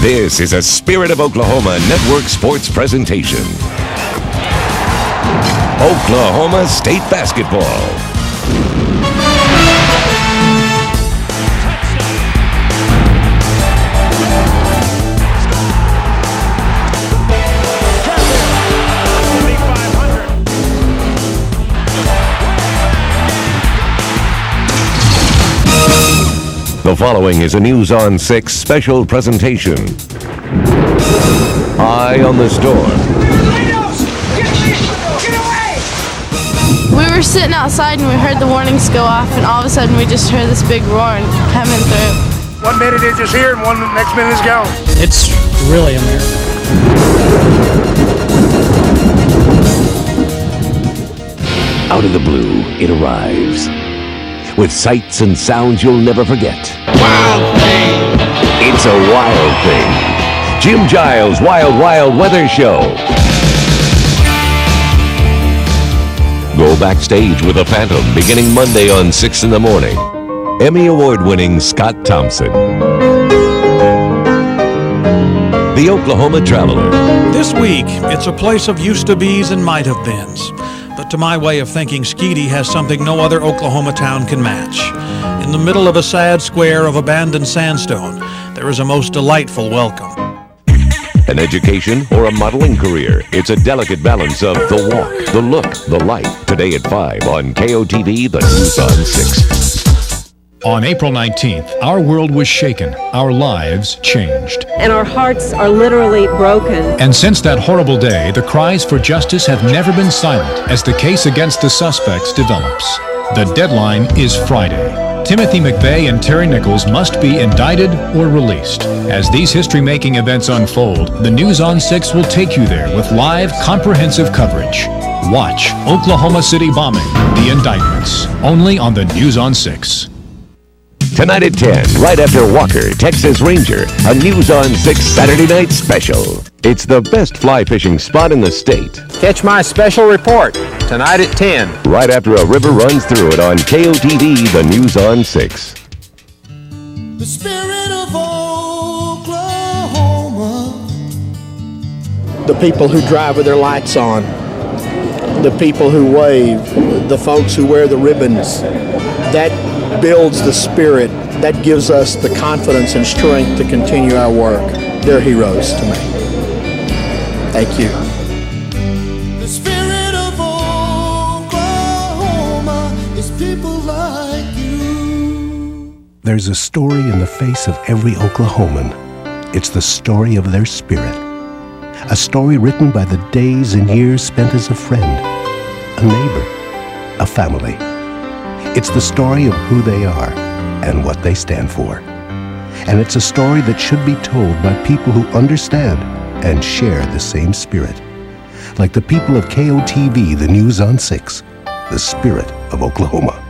This is a Spirit of Oklahoma Network Sports presentation. Oklahoma State basketball. The following is a News on 6 special presentation. Eye on the storm. We were sitting outside and we heard the warnings go off, and all of a sudden we just heard this big roar coming through. 1 minute it's just here and next minute it's gone. It's really a miracle. Out of the blue, it arrives. With sights and sounds you'll never forget. Wild thing! It's a wild thing. Jim Giles' Wild Wild Weather Show. Go backstage with a Phantom beginning Monday on 6 in the morning. Emmy Award-winning Scott Thompson. The Oklahoma Traveler. This week, it's a place of used-to-be's and might-have-beens. But to my way of thinking, Skeety has something no other Oklahoma town can match. In the middle of a sad square of abandoned sandstone, there is a most delightful welcome. An education or a modeling career, it's a delicate balance of the walk, the look, the life. Today at 5 on KOTV, the News on 6. On April 19th, our world was shaken, our lives changed. And our hearts are literally broken. And since that horrible day, the cries for justice have never been silent as the case against the suspects develops. The deadline is Friday. Timothy McVeigh and Terry Nichols must be indicted or released. As these history-making events unfold, the News on 6 will take you there with live, comprehensive coverage. Watch Oklahoma City bombing, the indictments, only on the News on 6. Tonight at 10, right after Walker, Texas Ranger, a News on 6 Saturday night special. It's the best fly fishing spot in the state. Catch my special report tonight at 10. Right after a river runs through it on KOTV, the News on 6. The spirit of Oklahoma. The people who drive with their lights on. The people who wave. The folks who wear the ribbons. That builds the spirit. That gives us the confidence and strength to continue our work. They're heroes to me. Thank you. The spirit of Oklahoma is people like you. There's a story in the face of every Oklahoman. It's the story of their spirit. A story written by the days and years spent as a friend, a neighbor, a family. It's the story of who they are and what they stand for. And it's a story that should be told by people who understand and share the same spirit. Like the people of KOTV, the News on 6, the spirit of Oklahoma.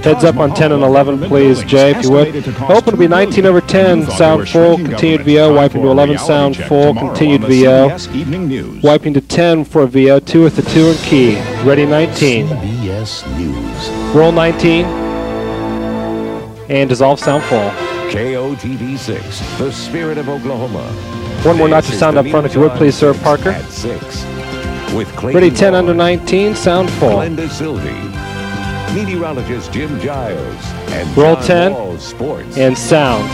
Heads up on 10 and 11, please, Jay, if you would. Open to be 19 over 10, sound full, continued VO. Wiping to 11, sound full, continued VO. Wiping to 10 for VO, 2 with the 2 and key. Ready 19. CBS News. Roll 19. And dissolve sound full. KOTV 6, the spirit of Oklahoma. One more notch of sound up front, if you would, please, sir. Parker. At 6. with Clayton Ready 10 Moore, under 19, sound full. Glenda Sylvie, meteorologist Jim Giles, and Roll John 10 Wall's sports. and sound.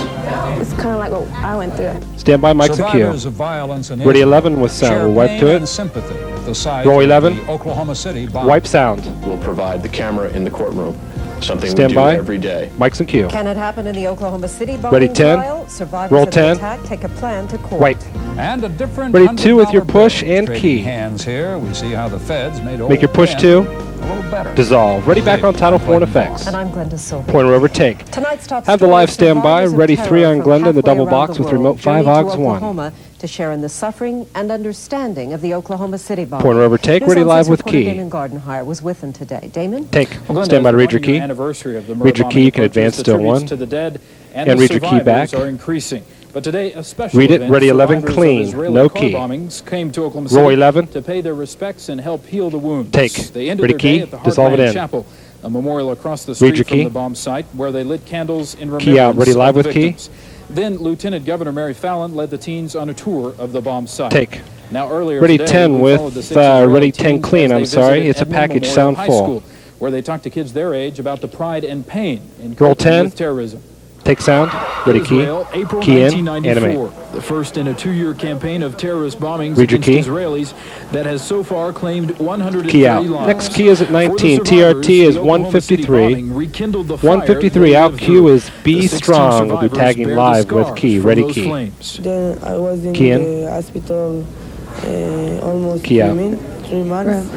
It's kind of like what I went through. Stand by, Mike's and Survivors cue. of violence in Ready Israel 11 with sound. share We'll wipe pain to and it. sympathy at the sight Roll of 11. the Oklahoma City bomb. Wipe sound. We'll provide the camera in the courtroom, something Stand we do by. every day. Mike's and cue. Can it happen in the Oklahoma City bombing Ready 10. trial? Survivors Roll of the 10. attack take a plan to court. Wipe. And a different Ready 2 with your $100 push bill. and Trading key. hands here. We see how the feds made Make your push 2. a little better. Dissolve. Ready back on Title 4 and effects. And I'm Glenda Silver. Pointer over, take. Tonight's top Have the story live is standby. survivors of Ready terror 3 on from Glenda in the halfway double around box the with remote world, 5 journey to OGS 1. Oklahoma to share in the suffering and understanding of the Oklahoma City bombing. Pointer over, take. News Ready on live Six with reporter key. Damon Gardenhire was with him today. Damon? Take. Well, Stand by to read your the key. anniversary of the Read your key. You can approaches, advance the still tributes 1. to the dead and And the read your key back. survivors are increasing. But today, a special Read it. event, Ready 11 survivors of clean. Israeli No car key. bombings came to Oklahoma Roll City 11. to pay their respects and help heal the wounds. Take. They ended Ready their key. day at the Dissolve it Heartland in. Chapel, a memorial across the Read street your from key. the bomb site, where they lit candles in remembrance Key out. Ready live of the with key. victims. Then Lieutenant Governor Mary Fallon led the teens on a tour of the bomb site. Take. Now earlier Ready today, 10 we followed the with six Israeli ready 10 teens clean. as I'm they sorry. visited It's a Edmond package Memorial sound High full. School, where they talked to kids their age about the pride and pain in Roll coping 10. with terrorism. Take sound. Ready key. Israel, April Key in. 1994, Animate. the first in a 2-year campaign of terrorist bombings Read your against key. Israelis that has so far claimed 130 Key out. lives. Next key is at For the 19. survivors, TRT is the Oklahoma City 153. bombing rekindled the fire 153 they out. lived Q through. is Be The 16 Strong. We'll be survivors tagging bear the live with scars key. from Ready those key. flames. Then I was in Key in. the hospital almost Key out. 3 months.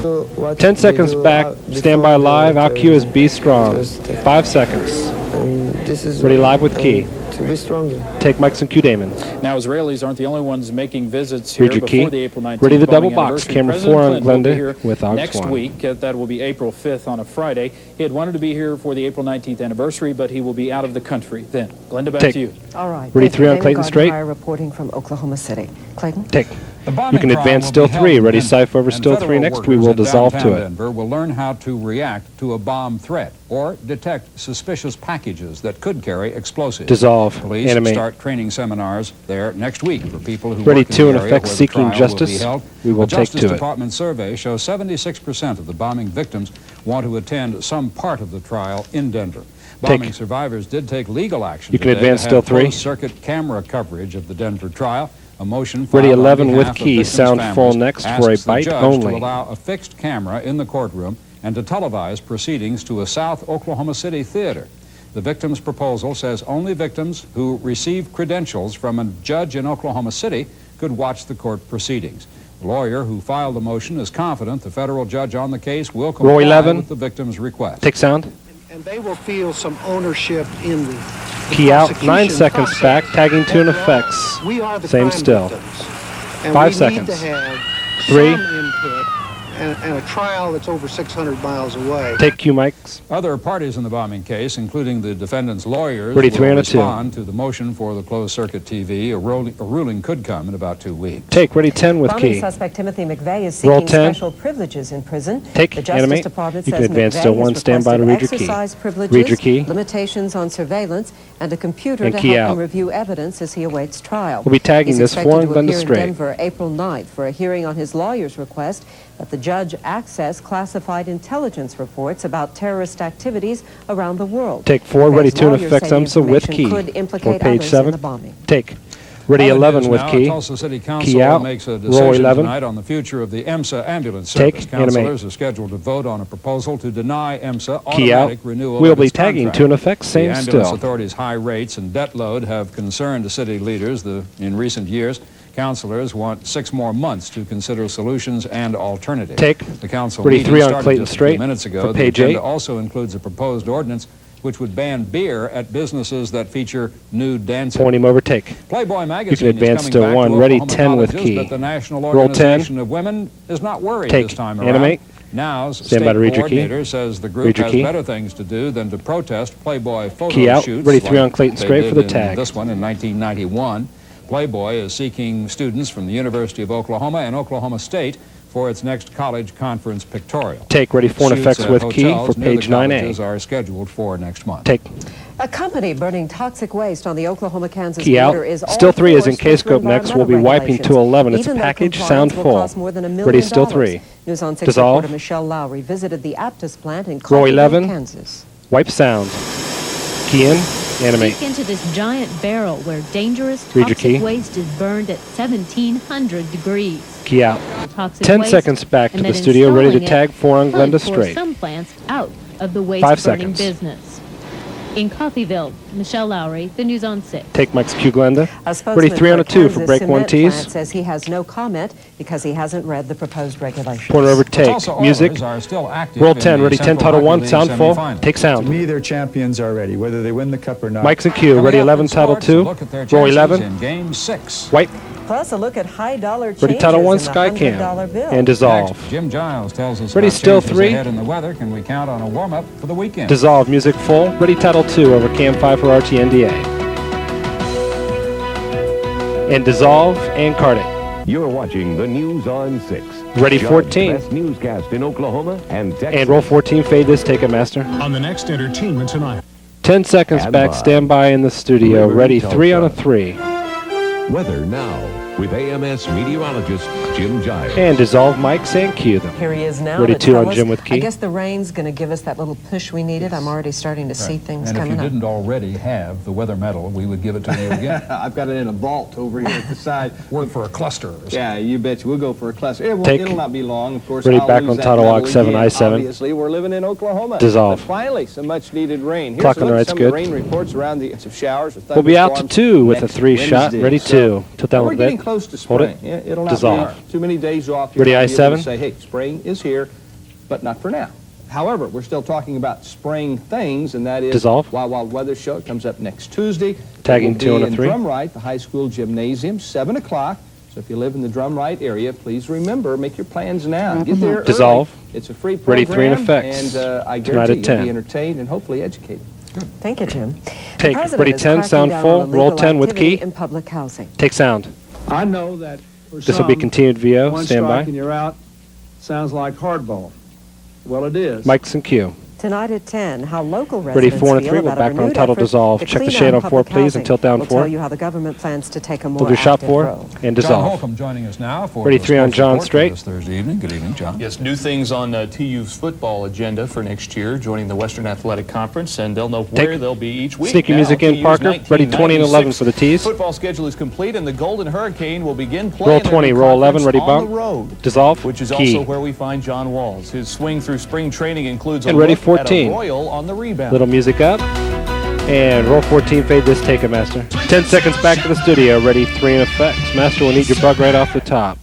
So what 10 they seconds do back. before Stand by live. Out the Q is Be Strong. just, 5 seconds. this is Ready live with key. to be stronger. Take Mike's and Q Damon. Now, Israelis aren't the only ones making visits here Read your before key. the April 19th Ready the double bombing box. anniversary. Camera President 4 on Clinton will be Glenda here with AUX next 1. week. That will be April 5th on a Friday. He had wanted to be here for the April 19th anniversary, but he will be out of the country then. Glenda, back Take. to you. All right. Ready Thank 3 you. on Damon Clayton straight. Gardenhire reporting from Oklahoma City. Clayton? Take. The You bombing can trial advance will still be held 3. in Ready Denver, Cypher over and still 3 federal next. We workers will in dissolve downtown to it. Denver will learn how to react to a bomb threat or detect suspicious packages that could carry explosives. Dissolve. Police Animate. start training seminars there next week for people who Ready work in 2 the in area effect, where the seeking trial will justice. be held. We will The take Justice to it. Department survey shows 76% of the bombing victims want to attend some part of the trial in Denver. Take. Bombing survivors did take legal action You can today advance to still have 3. closed-circuit camera coverage of the Denver trial. A motion Ready filed on 11 with behalf of key. victims' Sound full families next asks for a the bite judge only. to allow a fixed camera in the courtroom and to televise proceedings to a South Oklahoma City theater. The victim's proposal says only victims who receive credentials from a judge in Oklahoma City could watch the court proceedings. The lawyer who filed the motion is confident the federal judge on the case will comply Row 11. with the victim's request. Take sound. And they will feel some ownership in the Key out. 9 prosecution seconds process. back. Tagging 2 in After all, effects. we are the Same crime still. victims, and 5 we seconds. need to have 3. some input and a trial that's over 600 miles away. Take Q mics. Other parties in the bombing case, including the defendant's lawyers, Ready 3 will on a 2. respond to the motion for the closed-circuit TV. A ruling could come in about 2 weeks. Take. Ready 10 with Bombing key. suspect Timothy McVeigh is Roll seeking 10. special privileges in prison. Take. The Justice Animate. Department You can says advance McVeigh still 1. has Stand by to read your key. exercise privileges, Read your key. limitations on surveillance, and a computer And to key help out. him review evidence as he awaits trial. We'll be tagging He's this expected 4 to and Glenda appear in straight. Denver April 9th for a hearing on his lawyer's request that the judge access classified intelligence reports about terrorist activities around the world. Take 4. Ready McVeigh's 2 in lawyers effect. say the UMSA with information key. could For implicate page others in 7. the bombing. Take. Ready Other 11 news with now, key. Tulsa City Council Key out. makes a Row decision 11. tonight on the future of the EMSA ambulance Take. service. Animate. Councilors are scheduled to vote on a proposal to deny EMSA Key out. automatic renewal We'll of be its tagging contract. 2 in effect. Same The ambulance still. authority's high rates and debt load have concerned the city leaders in recent years. Councilors want 6 more months to consider solutions and alternatives. Take. The council Ready meeting 3 on started Clayton just a straight few minutes ago. for The page agenda 8. also includes a proposed ordinance which would ban beer at businesses that feature nude dancing. Point him over. Take. Playboy magazine You can advance is to coming back 1. to Ready Oklahoma 10 with colleges, key. but the National Roll 10. Organization of Women is not worried Take. this time around. Animate. Now's Stand state by to read your key. coordinator says the group Read your has key. better things to do than to protest Playboy photo Key out. shoots. Ready 3 like on Clayton they straight did for the in tag. This one in 1991. Playboy is seeking students from the University of Oklahoma and Oklahoma State for its next college conference pictorial. Take. Ready 4 in Shoots effects at with key hotels for near the page 9A. colleges are scheduled for next month. Take. A company burning toxic waste on the Oklahoma-Kansas Key out. border is Still all 3 is for in case stricter scope next. We'll be environmental wiping to regulations. 11. It's a Even though package, compliance sound will full. cost more than $1 million. Ready, still 3. News on 6 Dissolve. reporter Michelle Lowry visited the Aptus plant in Row Colville, 11. Kansas. Wipe sound. Key in. Animate. Peek into this giant barrel where dangerous Read your key. toxic waste is burned at 1,700 degrees. Key out. Toxic 10 waste, seconds back to and the then studio. Ready to installing tag 4 on it Glenda could force straight. some plants out of the 5 waste burning seconds. business. In Coffeyville, Michelle Lowry, the News on 6. Take Mike's cue, Glenda. A spokesman Ready, 3 on for a 2 for Kansas break 1 cement tees. plant says he has no comment because he hasn't read the proposed regulations. Pointer over, take. Music. Roll 10, ready, 10, title 1, sound full. Take sound. To me, they're champions already, whether they win the cup or not. Mike's and cue, ready, 11, title 2. Roll 11. Game 6. Wipe. Plus a look at high dollar changes Ready, title 1, in the sky $100 cam. bill. And dissolve. Jim Giles tells us Ready, about still changes 3. ahead in the weather. Can we count on a warm-up for the weekend? Dissolve, music full. Ready, title 2 over cam 5 for RTNDA. And dissolve and card it. You're watching the News on 6. Ready, John's 14. Best newscast in Oklahoma and Texas. And roll 14, fade this, take it, master. On the next entertainment tonight. 10 seconds And back, by stand by in the studio. River Ready, Tulsa. 3 on a 3. Weather now with AMS meteorologist Jim Giles. And dissolve mics and cue them. Here he is now. Ready, to 2 tell on us- Jim with key. I guess the rain's going to give us that little push we needed. I'm already starting to see things And if coming you up. didn't already have the weather medal, we would give it to you again. I've got it in a vault over here at the side. Work for a cluster or something. Yeah, you bet you. We'll go for a cluster. Take. It'll not be long, of course. Ready, I'll back lose on that Title medal Walk 7, again. I-7. Obviously, we're living in Oklahoma. Dissolve. But finally, some much-needed rain. Here's Clock a on the look at right's some good. of the rain reports around the showers. We'll be out to 2 with a 3 shot. Wednesday. Ready, 2. Tilt down a We're little getting bit. close to Hold spring. it. Yeah, it'll not Dissolve. be too many days off. Ready, You'll be able to I-7. say, hey, spring is here, but not for now. However, we're still talking about spring things, and that is Dissolve. Wild Wild Weather Show. It comes up next Tuesday. Tagging It will 2 on be a in 3. Drumright, the high school gymnasium, 7 o'clock. So if you live in the Drumright area, please remember, make your plans now. Get there early. Dissolve. It's a free Ready, program. 3 in effects. And I Tonight guarantee at you'll 10. be entertained and hopefully educated. Thank you, Jim. Take. The president Ready, is 10, cracking sound down full. on Roll illegal 10 with activity key. in public housing. Take sound. I know that for This will be some, continued VO. one Stand strike by. and you're out sounds like hardball. Well, it is. Mike's and cue. Tonight at 10, how local Ready, residents 4 and a feel 3. We're about a back on renewed title effort dissolve. to Check the clean shade up on 4, public please, housing. and tilt down We'll 4. tell you how the government plans to take a more We'll do shot active 4 role. and John dissolve. Holcomb joining us now for Ready, the 3 on sports John report for straight. this Thursday evening. Good evening, John. Yes, new things on TU's football agenda for next year, joining the Western Athletic Conference, and they'll know where they'll be each week. Sneaky Now, music in, TU's Parker. Ready, 20 and 11 for the tees. Football schedule is complete, and the Golden Hurricane will begin playing Roll their 20, new roll 11, conference ready, on bump. the road, Dissolve. which is Key. also where we find John Walls. His swing through spring training includes And a ready, look 14. at a Royal on the rebound. Little music up. And roll 14, fade this, take it, Master. 10 seconds back to the studio. Ready, 3 in effects. Master will need your bug right off the top.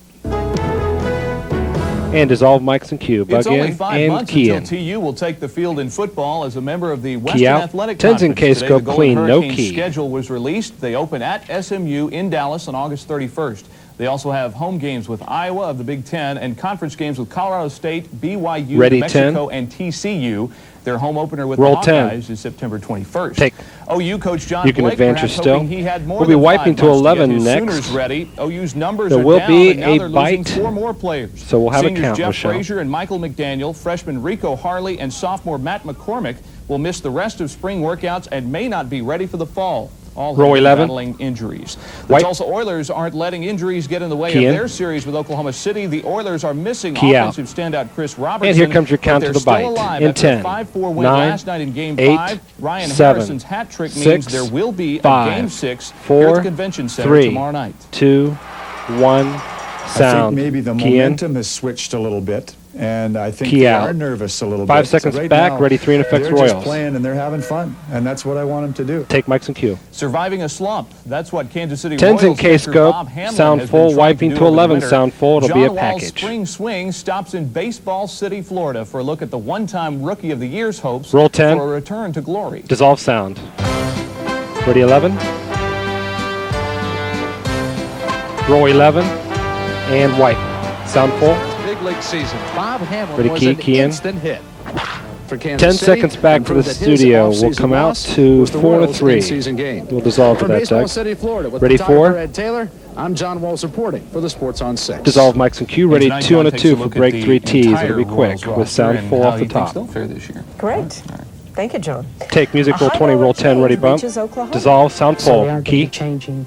And dissolve mics and cue. Bug It's only in 5 and months key until in. TU will take the field in football as a member of the Key Western out. Athletic 10's in Conference. case, Today, go the Golden clean, no Hurricanes' key. schedule was released. They open at SMU in Dallas on August 31st. They also have home games with Iowa of the Big Ten and conference games with Colorado State, BYU, Ready, New Mexico, 10. and TCU. Their home opener with Roll the 10. Hawkeyes is September 21st. Take. OU coach John You can Blake advance your perhaps still. hoping he had more We'll be than wiping 5 to months 11 get his next. Sooners ready. OU's numbers There are will down, be and now a they're bite. losing 4 more players. So we'll have a Seniors count, Jeff Michelle. Frazier and Michael McDaniel, freshman Rico Harley, and sophomore Matt McCormick will miss the rest of spring workouts and may not be ready for the fall. All Row have been 11. battling injuries. The Wipe. Tulsa Oilers aren't letting injuries get in the way Key of in. their series with Oklahoma City. The Oilers are missing Key out. offensive standout Chris Robertson. And here comes your count but to they're the bite. still alive In after 10, a 5-4 win 9, last night in Game 8, 5. Ryan 7, Harrison's hat trick 6, means there will be 5, a Game 6 here at 4, the Convention Center 3, tomorrow night. 2, 1, I sound. think maybe the Key in. momentum has switched a little bit, and I think Key they out. are nervous a little 5 bit. seconds right back, now, ready, 3 in effects they're Royals. just playing and they're having fun, and that's what I want them to do. Take mics and cue. Surviving a slump. That's what Kansas City 10's in Royals case catcher scope. Bob Hamlin Sound has been full. trying Wiping do to over the 11. winter. Sound full. It'll John be a Wall's package. spring swing stops in Baseball City, Florida for a look at the one-time Rookie of the Year's hopes Roll 10. for a return to glory. Dissolve sound. Ready, 11. Row 11. And wipe. Sound full. Big league season. Bob Hamlin Ready, was key, an key in. instant hit. For Kansas 10 City, seconds back and for the proved that his studio. We'll off-season come out loss to was the 4 to Royals' 3. in-season game. We'll dissolve to From that, Baseball Doug. City, Florida, with Ready, photographer 4. Ed Taylor, I'm John Walls reporting for the Sports on 6. Dissolve mics and cue. Ready, Tonight, 2 on John a takes 2 a for look at break the 3 tees. entire It'll be quick Royals with roster sound and full how off the he thinks top. they'll fare this year. Great. Thank you, John. Take music, A roll 20, roll 10, ready change bump. reaches Oklahoma. Dissolve, sound So full. they aren't Key. gonna be changing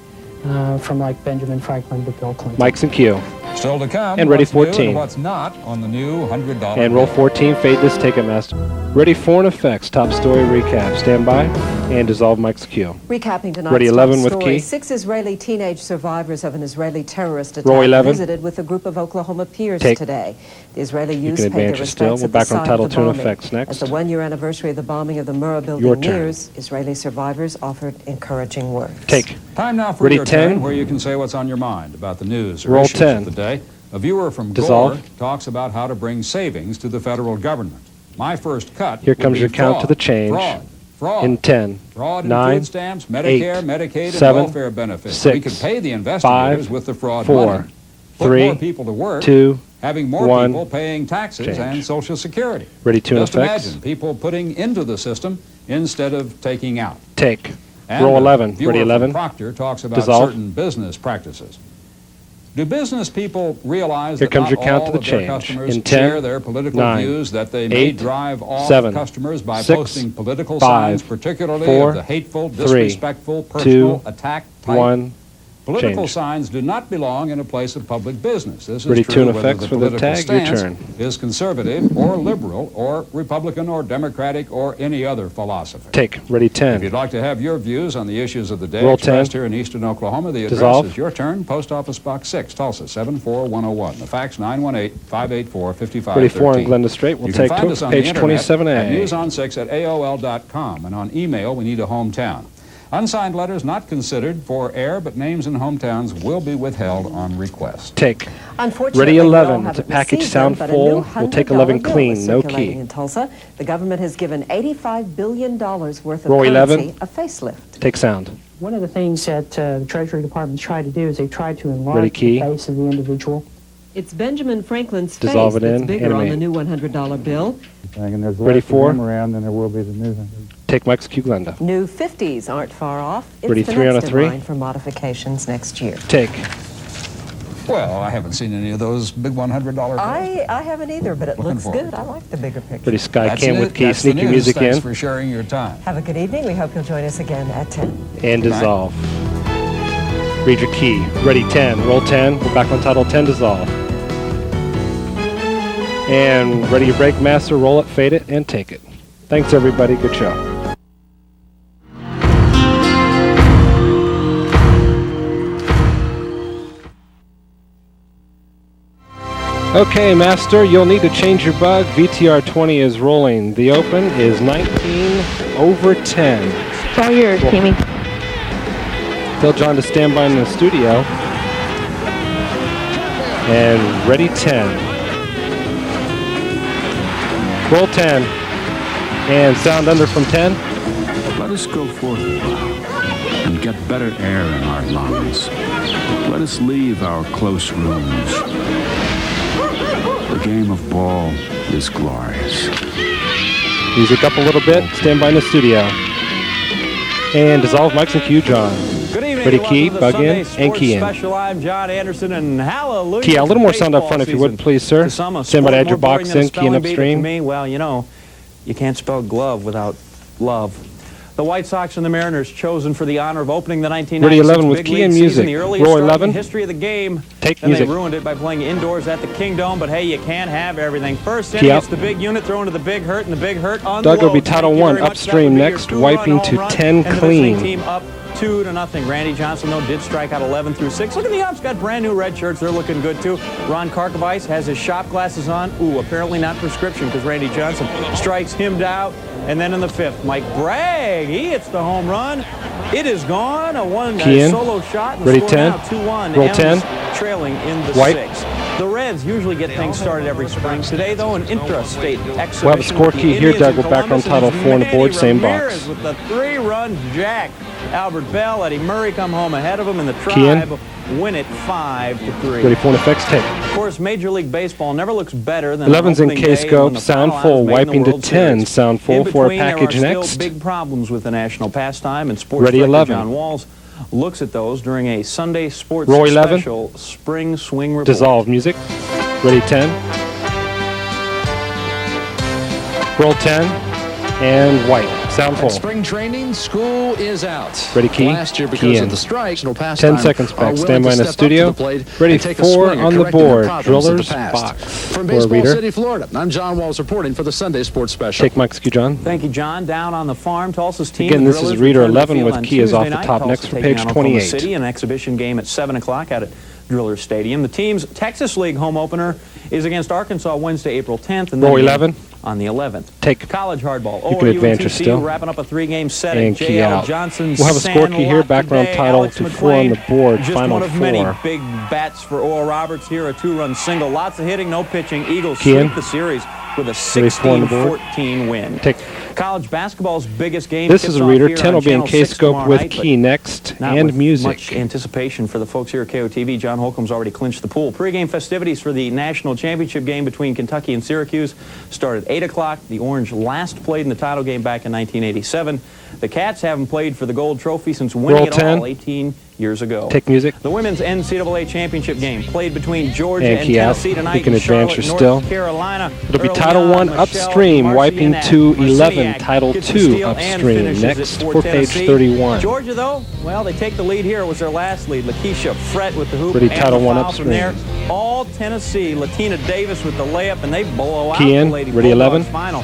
from like Benjamin Franklin to Bill Clinton. Mics and cue. Still to come. And ready what's new 14. and what's not on the new $100 And roll bill. 14, fade this, take it, master. Ready, foreign effects, top story recap. Stand by, and dissolve mics cue. Recapping tonight's Ready, top 11 with story, key. 6 Israeli teenage survivors of an Israeli terrorist Roll attack 11. visited with a group of Oklahoma peers Take. today. The Israeli You youth can paid their advance it still. respects We're at the back on site Title of the II and bombing. effects next. As the one-year anniversary of the bombing of the Murrah Your building turn. nears, Israeli survivors offered encouraging words. Take. Time now for Ready, your 10. turn, where you can say what's on your mind about the news or Roll issues 10. of the day. A viewer from Dissolve. Gore talks about how to bring savings to the federal government. My first cut. Here would comes be your count to fraud, the change. Fraud. In 10, Fraud in 9, food stamps, Medicare, 8, Medicaid, 7, and welfare benefits. 6, we could pay the investigators 5, with the fraud 4, money. Put 3, more people to work. 2, having more 1, people paying taxes change. and Social Security. Ready, two, Just effects. imagine people putting into the system instead of taking out. Take. And Roll a 11. viewer Ready, from 11. Proctor talks about Dissolve. certain business practices. Do business people realize Here that comes not your count all to the of their change. customers In 10, share their political 9, views, that they may 8, drive off 7, customers by 6, posting political 5, signs, particularly 4, of the hateful, 3, disrespectful, personal 2, attack type? 1, Political change. signs do not belong in a place of public business. This is Ready, true tune whether effects the for the political tag. Your stance turn. is conservative or liberal or Republican or Democratic or any other philosophy. Take. Ready, 10. If you'd like to have your views on the issues of the day Roll expressed 10. here in eastern Oklahoma, the address Dissolve. is Your Turn, Post Office Box 6, Tulsa 74101. The fax 918-584-5513. Ready, 4 on Glenda Strait. We'll You take can find to us on page the internet 27A. at newson6@aol.com, and on email we need a hometown. Unsigned letters not considered for air, but names and hometowns will be withheld on request. Take. Unfortunately, Ready, we all 11. It's a haven't package received sound them, but a new full. We'll take 11 $100 clean. bill is No circulating key. in Tulsa. The government has given $85 billion worth of Roll currency 11. a facelift. Take sound. One of the things that the Treasury Department tried to do is they tried to Ready, enlarge key. the face of the individual. It's Benjamin Franklin's Dissolve face it that's in, bigger on animate. the new $100 bill. And there's Ready, less of 4. them around than there will be the new one. Take Mike's Q Glenda. New 50s aren't far off. It's Ready, the 3 on a next in 3. line for modifications next year. Take. Well, I haven't seen any of those big $100 bills. I haven't either, but it Looking looks forward good. to I like the bigger picture. Ready, Sky That's Cam it. with key. That's the Sneak your news. music Thanks in. for sharing your time. Have a good evening. We hope you'll join us again at 10. And Good night. dissolve. Read your key. Ready, 10. Roll 10. We're back on title 10. Dissolve. And ready your break, master. Roll it, fade it, and take it. Thanks, everybody. Good show. Okay, master, you'll need to change your bug. VTR 20 is rolling. The open is 19/10. It's all yours, Timmy. Tell John to stand by in the studio. And ready, 10. Roll 10. And sound under from 10. Let us go forth a while and get better air in our lungs. Let us leave our close rooms. The game of ball is glorious. Music up a little bit. Stand by in the studio. And dissolve mics and cue, John. Good evening. Ready, key, bug in, and key in. Special. I'm John Anderson, and hallelujah. Key out. A little more sound up front if you would, please, sir. Some Stand by to add your box in, key in To upstream. me, well, you know, you can't spell glove without love. The White Sox and the Mariners chosen for the honor of opening the 1996 Ready, 11 with big key league and season, music. the earliest Roll start 11. in the history of the game. Take then music. they ruined it by playing indoors at the Kingdome, but hey, you can't have everything. First Key inning, out. it's the big unit throwing to the big hurt, and the big hurt on Doug the will be low. title Thank you 1 very much. That upstream would be your next, two-run wiping home to run, 10 and the visiting clean. team up 2-0. Randy Johnson, though, did strike out 11 through 6. Look at the ups, got brand new red shirts. They're looking good, too. Ron Karkovice has his shop glasses on. Ooh, apparently not prescription, because Randy Johnson strikes him out. And then in the 5th, Mike Bragg, he hits the home run. It is gone. A Key in. solo shot. And Ready, score 10. now 2-1. Roll M's 10. Trailing in the White. 6th. The Reds usually get things started every spring. Today, though, an intrastate exhibition. We'll have a score with the key here, Indians Doug. in We're back on Columbus, title and 4 on the board, Manny same Ramirez box. with the 3-run jack. Albert Bell, Eddie Murray come home ahead of him, and the Key in. Tribe win it 5-3. Ready for an effects take. Of course, Major League Baseball never looks better than 11's in opening day K-scope, when the sound foul full, is made in the wiping to World 10, Series. sound full In for a between, package there are next. still big problems with the national pastime, and sports Ready, director 11. John Walls looks at those during a Sunday Sports Roll 11. Special Spring Swing Report. Dissolve music. Ready, 10. Roll 10. And white. Sound full. Spring training, school is out. Ready, key? Last year, because Key of in. the strike, 10 seconds back. Stand by in the studio. Ready, 4 on the board. Drillers box. From For Baseball reader. City, Florida, I'm John Walls reporting for the Sunday Sports Special. Take Mike's cue, John. Thank you, John. Down on the farm, Tulsa's team. Again, the this is Drillers reader return to the 11 field with on key is off Tuesday the night. top Tulsa next for taking page on Oklahoma 28. City, an exhibition game at 7 o'clock out at Driller Stadium. The team's Texas League home opener is against Arkansas Wednesday, April 10th. And Row then 11. On the 11th. Take. College hardball. You can advance your TCU still. wrapping up a 3-game set And at key J.L. out. Johnson's We'll have a score key here. Background title Alex to 4 on the McClain, board. Just Final one of 4. many big bats for Oral Roberts here. A 2-run single. Lots of hitting, no pitching. Eagles Key in. sweep the series with a Ready, 4 on the board. 16-14 win. Take. College basketball's biggest game. This tips is a off reader. here 10 on will be in Channel 6 K-Scope tomorrow with night, key but next not and with music. much anticipation for the folks here at KOTV. John Holcomb's already clinched the pool. Pre-game festivities for the national championship game between Kentucky and Syracuse start at 8 o'clock. The Orange last played in the title game back in 1987. The Cats haven't played for the gold trophy since winning Roll it 10. all 18 years ago. Take music. The women's NCAA championship game played between Georgia And and key out. Tennessee You tonight can in advance Charlotte, your North still. Carolina. It'll be Early Title on, 1 Michelle upstream, wiping Marcianek. to 11. Marcianek Title gets 2 the steal and upstream. finishes it Next for for page Tennessee. 31. Georgia, though, well, they take the lead here. It was their last lead. Lakeisha Fret with the hoop. Ready, and Title the 1 foul upstream. from there. All Tennessee. Latina Davis with the layup, and they blow out Key in. the Lady Ready, Bulldogs. 11. Final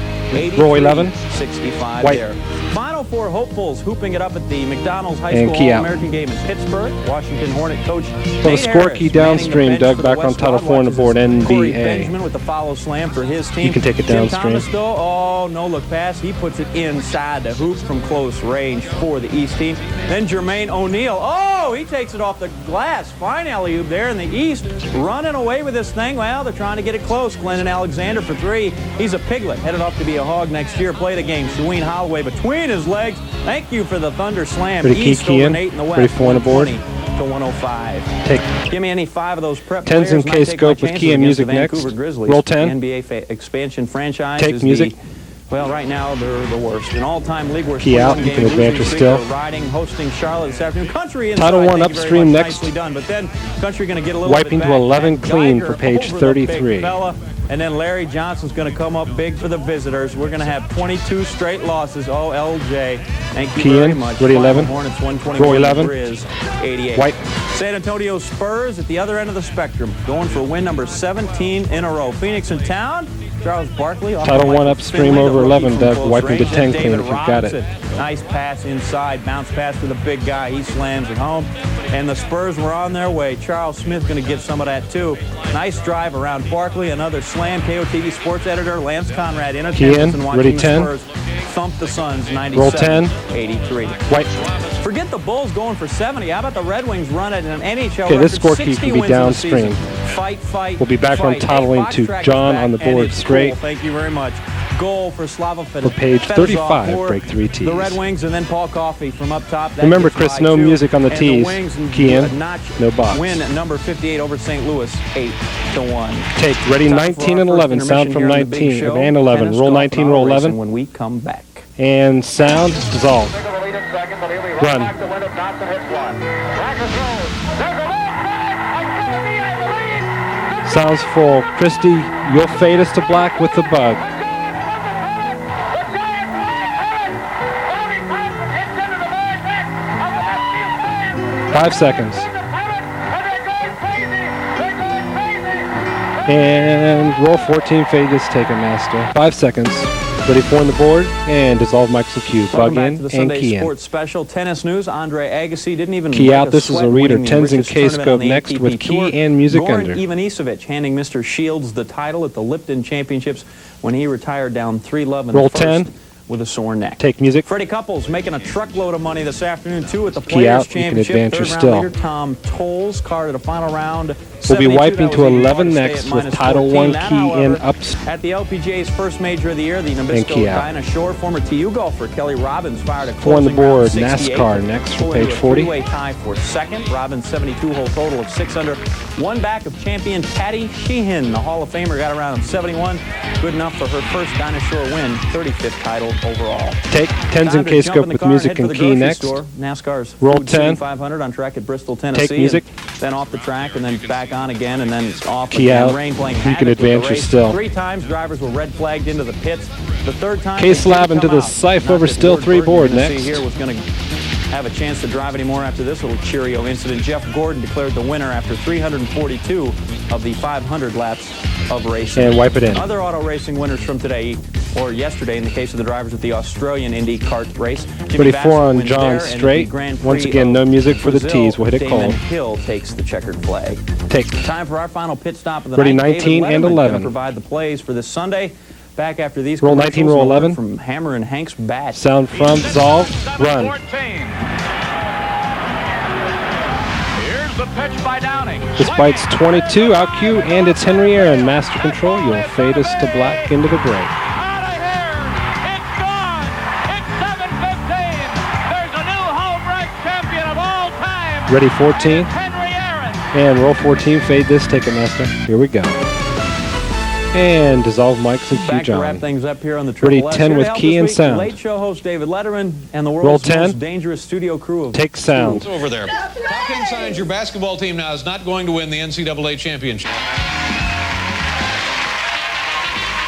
Row 11. 65 White. there. Final 4 hopefuls hooping it up at the McDonald's High And School key out. All-American game in Pittsburgh. Washington Hornet coach So the Nate score Harris key manning the downstream, bench Doug, for the back on West Title 4 on the board, Watches. Corey NBA. Benjamin with the follow slam for his team. You can take it Tim downstream. Thomas, though, oh, no look pass. He puts it inside the hoop from close range for the East team. Then Jermaine O'Neal, oh, he takes it off the glass. Fine alley-oop there in the East. Running away with this thing. Well, they're trying to get it close. Glennon Alexander for 3. He's a piglet, headed off to be a hog next year. Play the game. Shaween Holloway between his legs. Thank you for the Thunder Slam. Ready, East key over in. Nate in the West. Ready, 4 on the board. 120 to 105. Take. Give me any 5 of those prep 10's players. in and I take K-Scope my with key chances and against music the next. Vancouver Grizzlies. Roll 10. The NBA expansion franchise Take is music. well, right now they're the worst. An all-time league worst. Key out. 41 You can game advance losing your streak. still. They're riding, hosting Charlotte this afternoon. Country inside. Title 1 thank you very upstream much. next. Nicely done. But then Country going to get a little Wiping bit to back. 11 And clean Geiger for page over the big 33. fella. And then Larry Johnson's going to come up big for the visitors. We're going to have 22 straight losses. Oh, LJ. Thank you Key very in. much. Ready, Final 11. Hornets 121. Row 11. Grizz 88. White. San Antonio Spurs at the other end of the spectrum, going for win number 17 in a row. Phoenix in town. Charles Barkley. off Title the 1 line. upstream Finley, the over rookie 11, from Doug. close Wiping to range. 10 Then clean if David you've got it. Robinson. Nice pass inside, bounce pass to the big guy. He slams it home. And the Spurs were on their way. Charles Smith going to get some of that too. Nice drive around Barkley. Another slam. KOTV sports editor Lance Conrad in Key attendance in. and watching Ready, the 10. Spurs thump the Suns 10. 97-83. White. Forget the Bulls going for 70. How about the Red Wings run at an NHL Okay, this record score key 60 can be wins in the downstream. season. Fight. We'll be back on fight. titling Hey, to Fox John Track on the is back, and board it's straight. cool. Thank you very much. Goal for Slava For page 35, break 3 tees. The Red Wings, and then Paul Coffey from up top. That Remember, gets Chris, by no 2. music on the And tees. Wings Key in, notch no box. Win number 58 over St. Louis, 8-1. Take. Ready, Time for 19 our and first 11. Sound intermission from here on the big 19 show. and 11. Tennis, Roll golf, 19, and roll auto 11. racing when we come back. And sound dissolved. Run. Sounds full. Christy, you'll fade us to black with the bug. Five seconds. And roll 14, fade this, take a master. 5 seconds. Ready, 4 on the board, and dissolve Mike's and Q. Welcome Bug back in to the and Sunday key in. Sports Special. Tennis news. Andre Agassi didn't even Key break out. a This is sweat a reader. winning the 10's in richest tournament K-Scope on the next ATP with Tour. key and music Goran under. Ivanisevic handing Mr. Shields the title at the Lipton Championships when he retired down 3-love in Roll the first 10. with a sore neck. Take music. Freddie Couples making a truckload of money this afternoon too at the Key Players out. You can Championship. advance your Third round still. leader Tom Tolles carded a final round. We'll be 72. wiping That to was even 11 hard to stay next at with minus Title 14. 1 That, key in however, ups. at the LPGA's first major of the year, the Nabisco key out. Dinah Shore former TU golfer Kelly Robbins fired a 4 on the closing round board. 68 NASCAR next to for pull page into a 40. three-way tie for second. Robbins' 72-hole total of 6 under. One back of champion Patty Sheehan. The Hall of Famer got around 71. Good enough for her first Dinah Shore win, 35th title overall. Take 10's in K-Scope with music and key next. NASCAR's Roll Food City 10. 500 on track at Bristol, Tennessee. Take music. And then off the track, and then back on again, and then off Key again. out. Rain playing You havoc can with advance the your race. still. 3 times drivers were red flagged into the pits. The 3rd time, K-Slab into the Sife over still 3 board next. See here was going to have a chance to drive anymore after this little Cheerio incident. Jeff Gordon declared the winner after 342 of the 500 laps of racing. And wipe it in. Other auto racing winners from today, or yesterday in the case of the drivers at the Australian Indy kart race. 34 on John Straight. Once again, no music for the T's. We'll hit it cold. Damon Hill takes the checkered flag. Time for our final pit stop of the Ready, night. 19 David and Letterman 11. gonna provide the plays for this Sunday. Back after these Roll 19, roll 11. From Hammer and Hank's bat. Sound from Zolve. Run. Here's the pitch by Downing. This bite's 22, out cue, and it's Henry Aaron. Master control, you'll fade us to black into the break. It's gone. It's 7:15. There's a new home race champion of all time. Ready, 14. Henry Aaron. And roll 14, fade this Ticketmaster. Here we go. And dissolve mics and cue Back to wrap John. things up here on the Ready, Triple S. 10 Here to with help key this and week, sound. Late Show host David Letterman and the Roll world's 10. most dangerous studio crew of Take sound. Over there. Hopkins signs your basketball team now is not going to win the NCAA championship.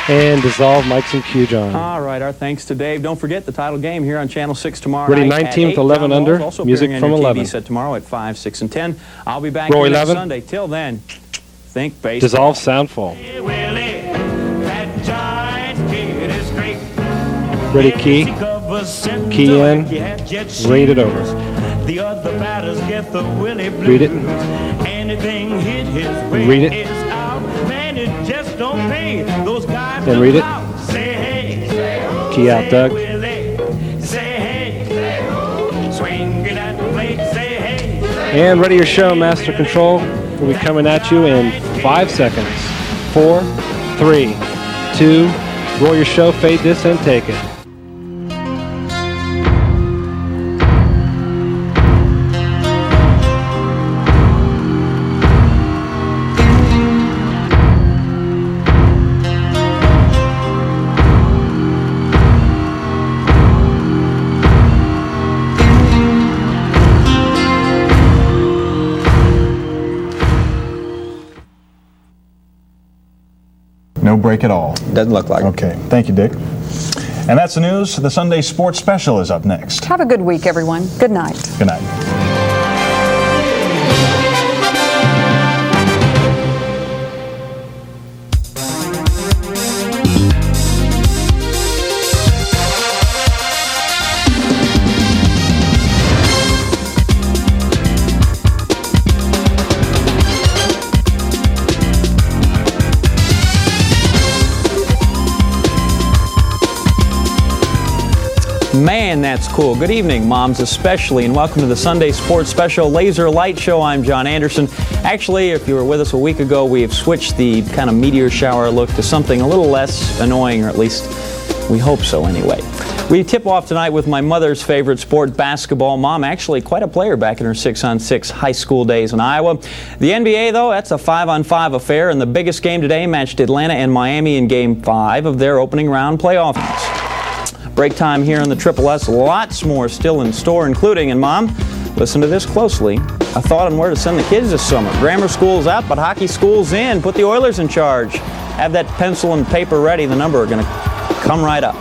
And dissolve mics and cue John. All right, our thanks to Dave. Don't forget the title game here on Channel 6 tomorrow Ready, night 19 at with 8. 11 John under. Walls also Music appearing on from your 11. TV set tomorrow at 5, 6, and 10. I'll be back Roll here next 11. Sunday. Till then, think baseball. Dissolve sound full. Ready, key. Key in. Read it over. The other batters get the Willie Blues. Read it. Anything hit his way Read it. is out. Man, it just don't pay. Those guys And read it. say hey. Key out, Doug. Say hey. Swing it at the plate. Say hey. And ready your show, Master Control. We'll be coming at you in 5 seconds. 4, 3, 2, roll your show, fade this, and take it. No break at all. Doesn't look like. Okay, thank you, Dick. And that's the news. The Sunday Sports Special is up next. Have a good week, everyone. Good night. Good night. Man, that's cool. Good evening, moms especially, and welcome to the Sunday Sports Special Laser Light Show. I'm John Anderson. Actually, if you were with us a week ago, we have switched the kind of meteor shower look to something a little less annoying, or at least we hope so anyway. We tip off tonight with my mother's favorite sport, basketball. Mom, actually quite a player back in her 6-on-6 high school days in Iowa. The NBA, though, that's a 5-on-5 affair, and the biggest game today matched Atlanta and Miami in Game 5 of their opening round playoff match. Break time here on the Triple S. Lots more still in store, including, and Mom, listen to this closely, a thought on where to send the kids this summer. Grammar school's out, but hockey school's in. Put the Oilers in charge. Have that pencil and paper ready. The number are going to come right up.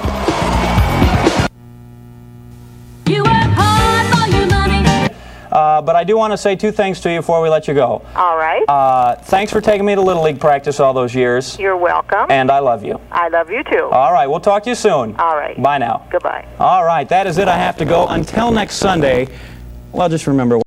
But I do want to say 2 things to you before we let you go. All right. Thanks for taking me to Little League practice all those years. You're welcome. And I love you. I love you too. All right, we'll talk to you soon. All right. Bye now. Goodbye. All right, that is it. I have to go. Until next Sunday, well, just remember...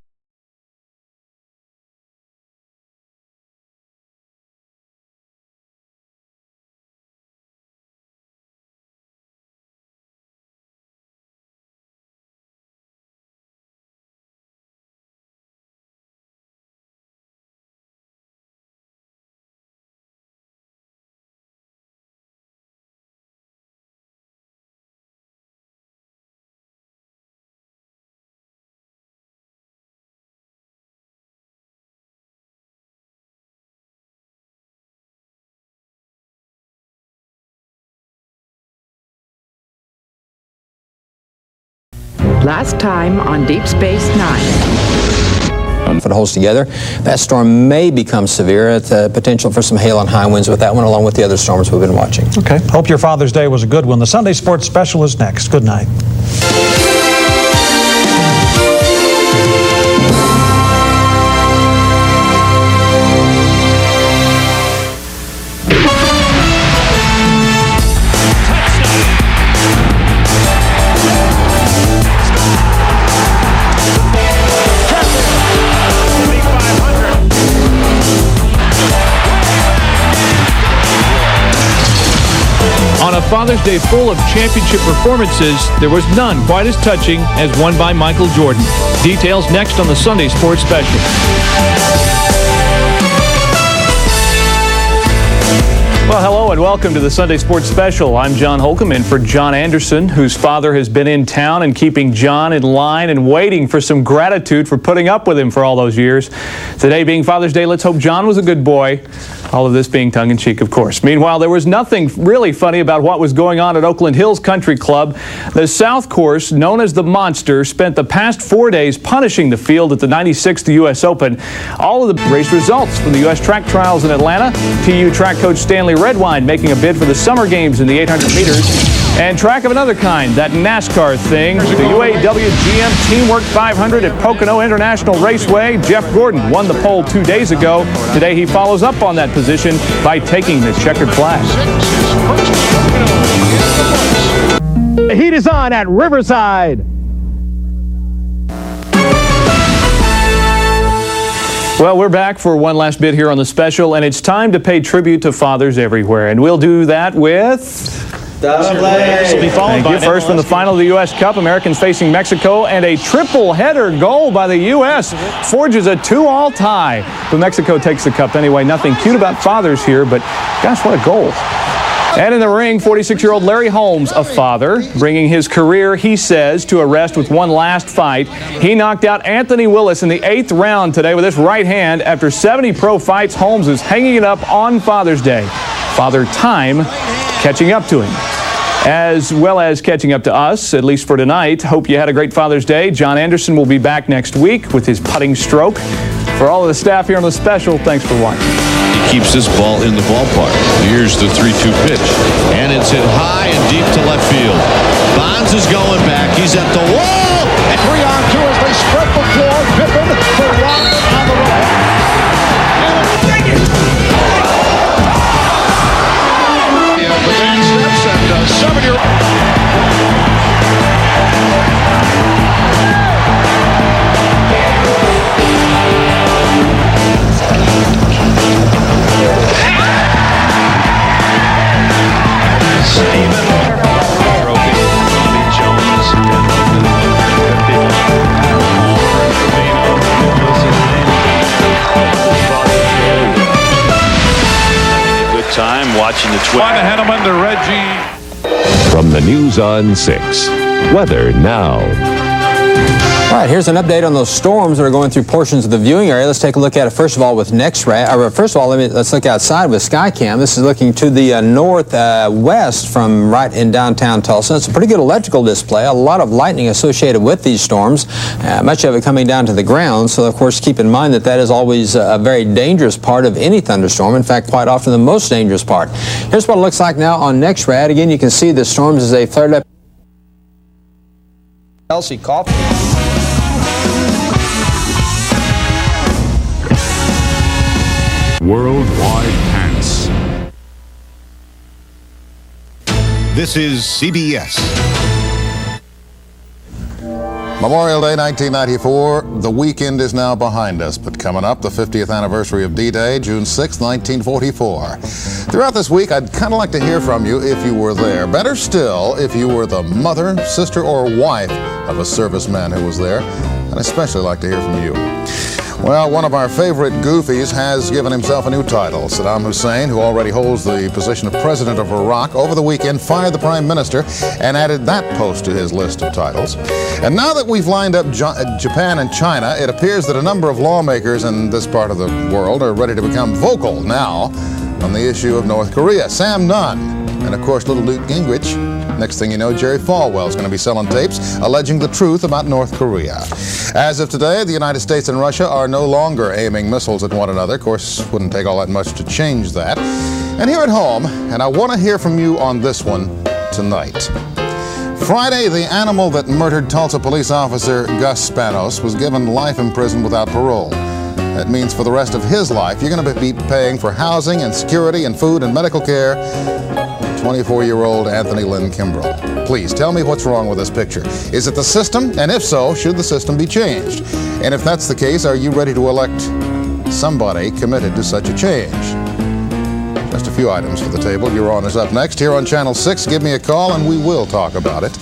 Last time on Deep Space Nine. If it holds together, that storm may become severe. The potential for some hail and high winds with that one, along with the other storms we've been watching. Okay. Hope your Father's Day was a good one. The Sunday Sports Special is next. Good night. On a Father's Day full of championship performances, there was none quite as touching as one by Michael Jordan. Details next on the Sunday Sports Special. Well, hello and welcome to the Sunday Sports Special. I'm John Holcomb in for John Anderson, whose father has been in town and keeping John in line and waiting for some gratitude for putting up with him for all those years. Today being Father's Day, let's hope John was a good boy. All of this being tongue-in-cheek, of course. Meanwhile, there was nothing really funny about what was going on at Oakland Hills Country Club. The South Course, known as the Monster, spent the past 4 days punishing the field at the 96th U.S. Open. All of the race results from the U.S. track trials in Atlanta. TU track coach Stanley Redwine making a bid for the Summer Games in the 800 meters. And track of another kind, that NASCAR thing. The UAW GM Teamwork 500 at Pocono International Raceway. Jeff Gordon won the pole 2 days ago. Today he follows up on that position by taking the checkered flag. The heat is on at Riverside. Well, we're back for one last bit here on the special, and it's time to pay tribute to fathers everywhere. And we'll do that with... Thank you. First from the final of the U.S. Cup, Americans facing Mexico, and a triple-header goal by the U.S. forges a 2-all tie. But Mexico takes the cup anyway. Nothing cute about fathers here, but gosh, what a goal. And in the ring, 46-year-old Larry Holmes, a father, bringing his career, he says, to a rest with one last fight. He knocked out Anthony Willis in the 8th round today with his right hand. After 70 pro fights, Holmes is hanging it up on Father's Day. Father Time catching up to him, as well as catching up to us, at least for tonight. Hope you had a great Father's Day. John Anderson will be back next week with his putting stroke. For all of the staff here on the special, thanks for watching. He keeps this ball in the ballpark. Here's the 3-2 pitch, and it's hit high and deep to left field. Bonds is going back. He's at the wall. And 3-on-2 as they spread the floor. Pippen to Watson on the right. The man steps and 7-year-old. Time watching the Twitter. Henneman to Reggie. From the News on 6. Weather now. All right, here's an update on those storms that are going through portions of the viewing area. Let's take a look at it first of all with NextRad. First of all, let's look outside with SkyCam. This is looking to the northwest from right in downtown Tulsa. It's a pretty good electrical display. A lot of lightning associated with these storms, much of it coming down to the ground. So, of course, keep in mind that that is always a very dangerous part of any thunderstorm. In fact, quite often the most dangerous part. Here's what it looks like now on NextRad. Again, you can see the storms as they flared up. Elsie Coffee. Worldwide Pants. This is CBS. Memorial Day 1994, the weekend is now behind us, but coming up, the 50th anniversary of D-Day, June 6, 1944. Throughout this week, I'd kind of like to hear from you if you were there. Better still, if you were the mother, sister, or wife of a serviceman who was there. I'd especially like to hear from you. Well, one of our favorite goofies has given himself a new title. Saddam Hussein, who already holds the position of president of Iraq, over the weekend fired the prime minister and added that post to his list of titles. And now that we've lined up Japan and China, it appears that a number of lawmakers in this part of the world are ready to become vocal now on the issue of North Korea. Sam Nunn And of course, little Newt Gingrich. Next thing you know, Jerry Falwell's going to be selling tapes alleging the truth about North Korea. As of today, the United States and Russia are no longer aiming missiles at one another. Of course, wouldn't take all that much to change that. And here at home, and I want to hear from you on this one tonight. Friday, the animal that murdered Tulsa police officer Gus Spanos was given life in prison without parole. That means for the rest of his life, you're going to be paying for housing and security and food and medical care. 24-year-old Anthony Lynn Kimbrell. Please tell me what's wrong with this picture. Is it the system? And if so, should the system be changed? And if that's the case, are you ready to elect somebody committed to such a change? Just a few items for the table. You're On is up next here on Channel 6. Give me a call and we will talk about it.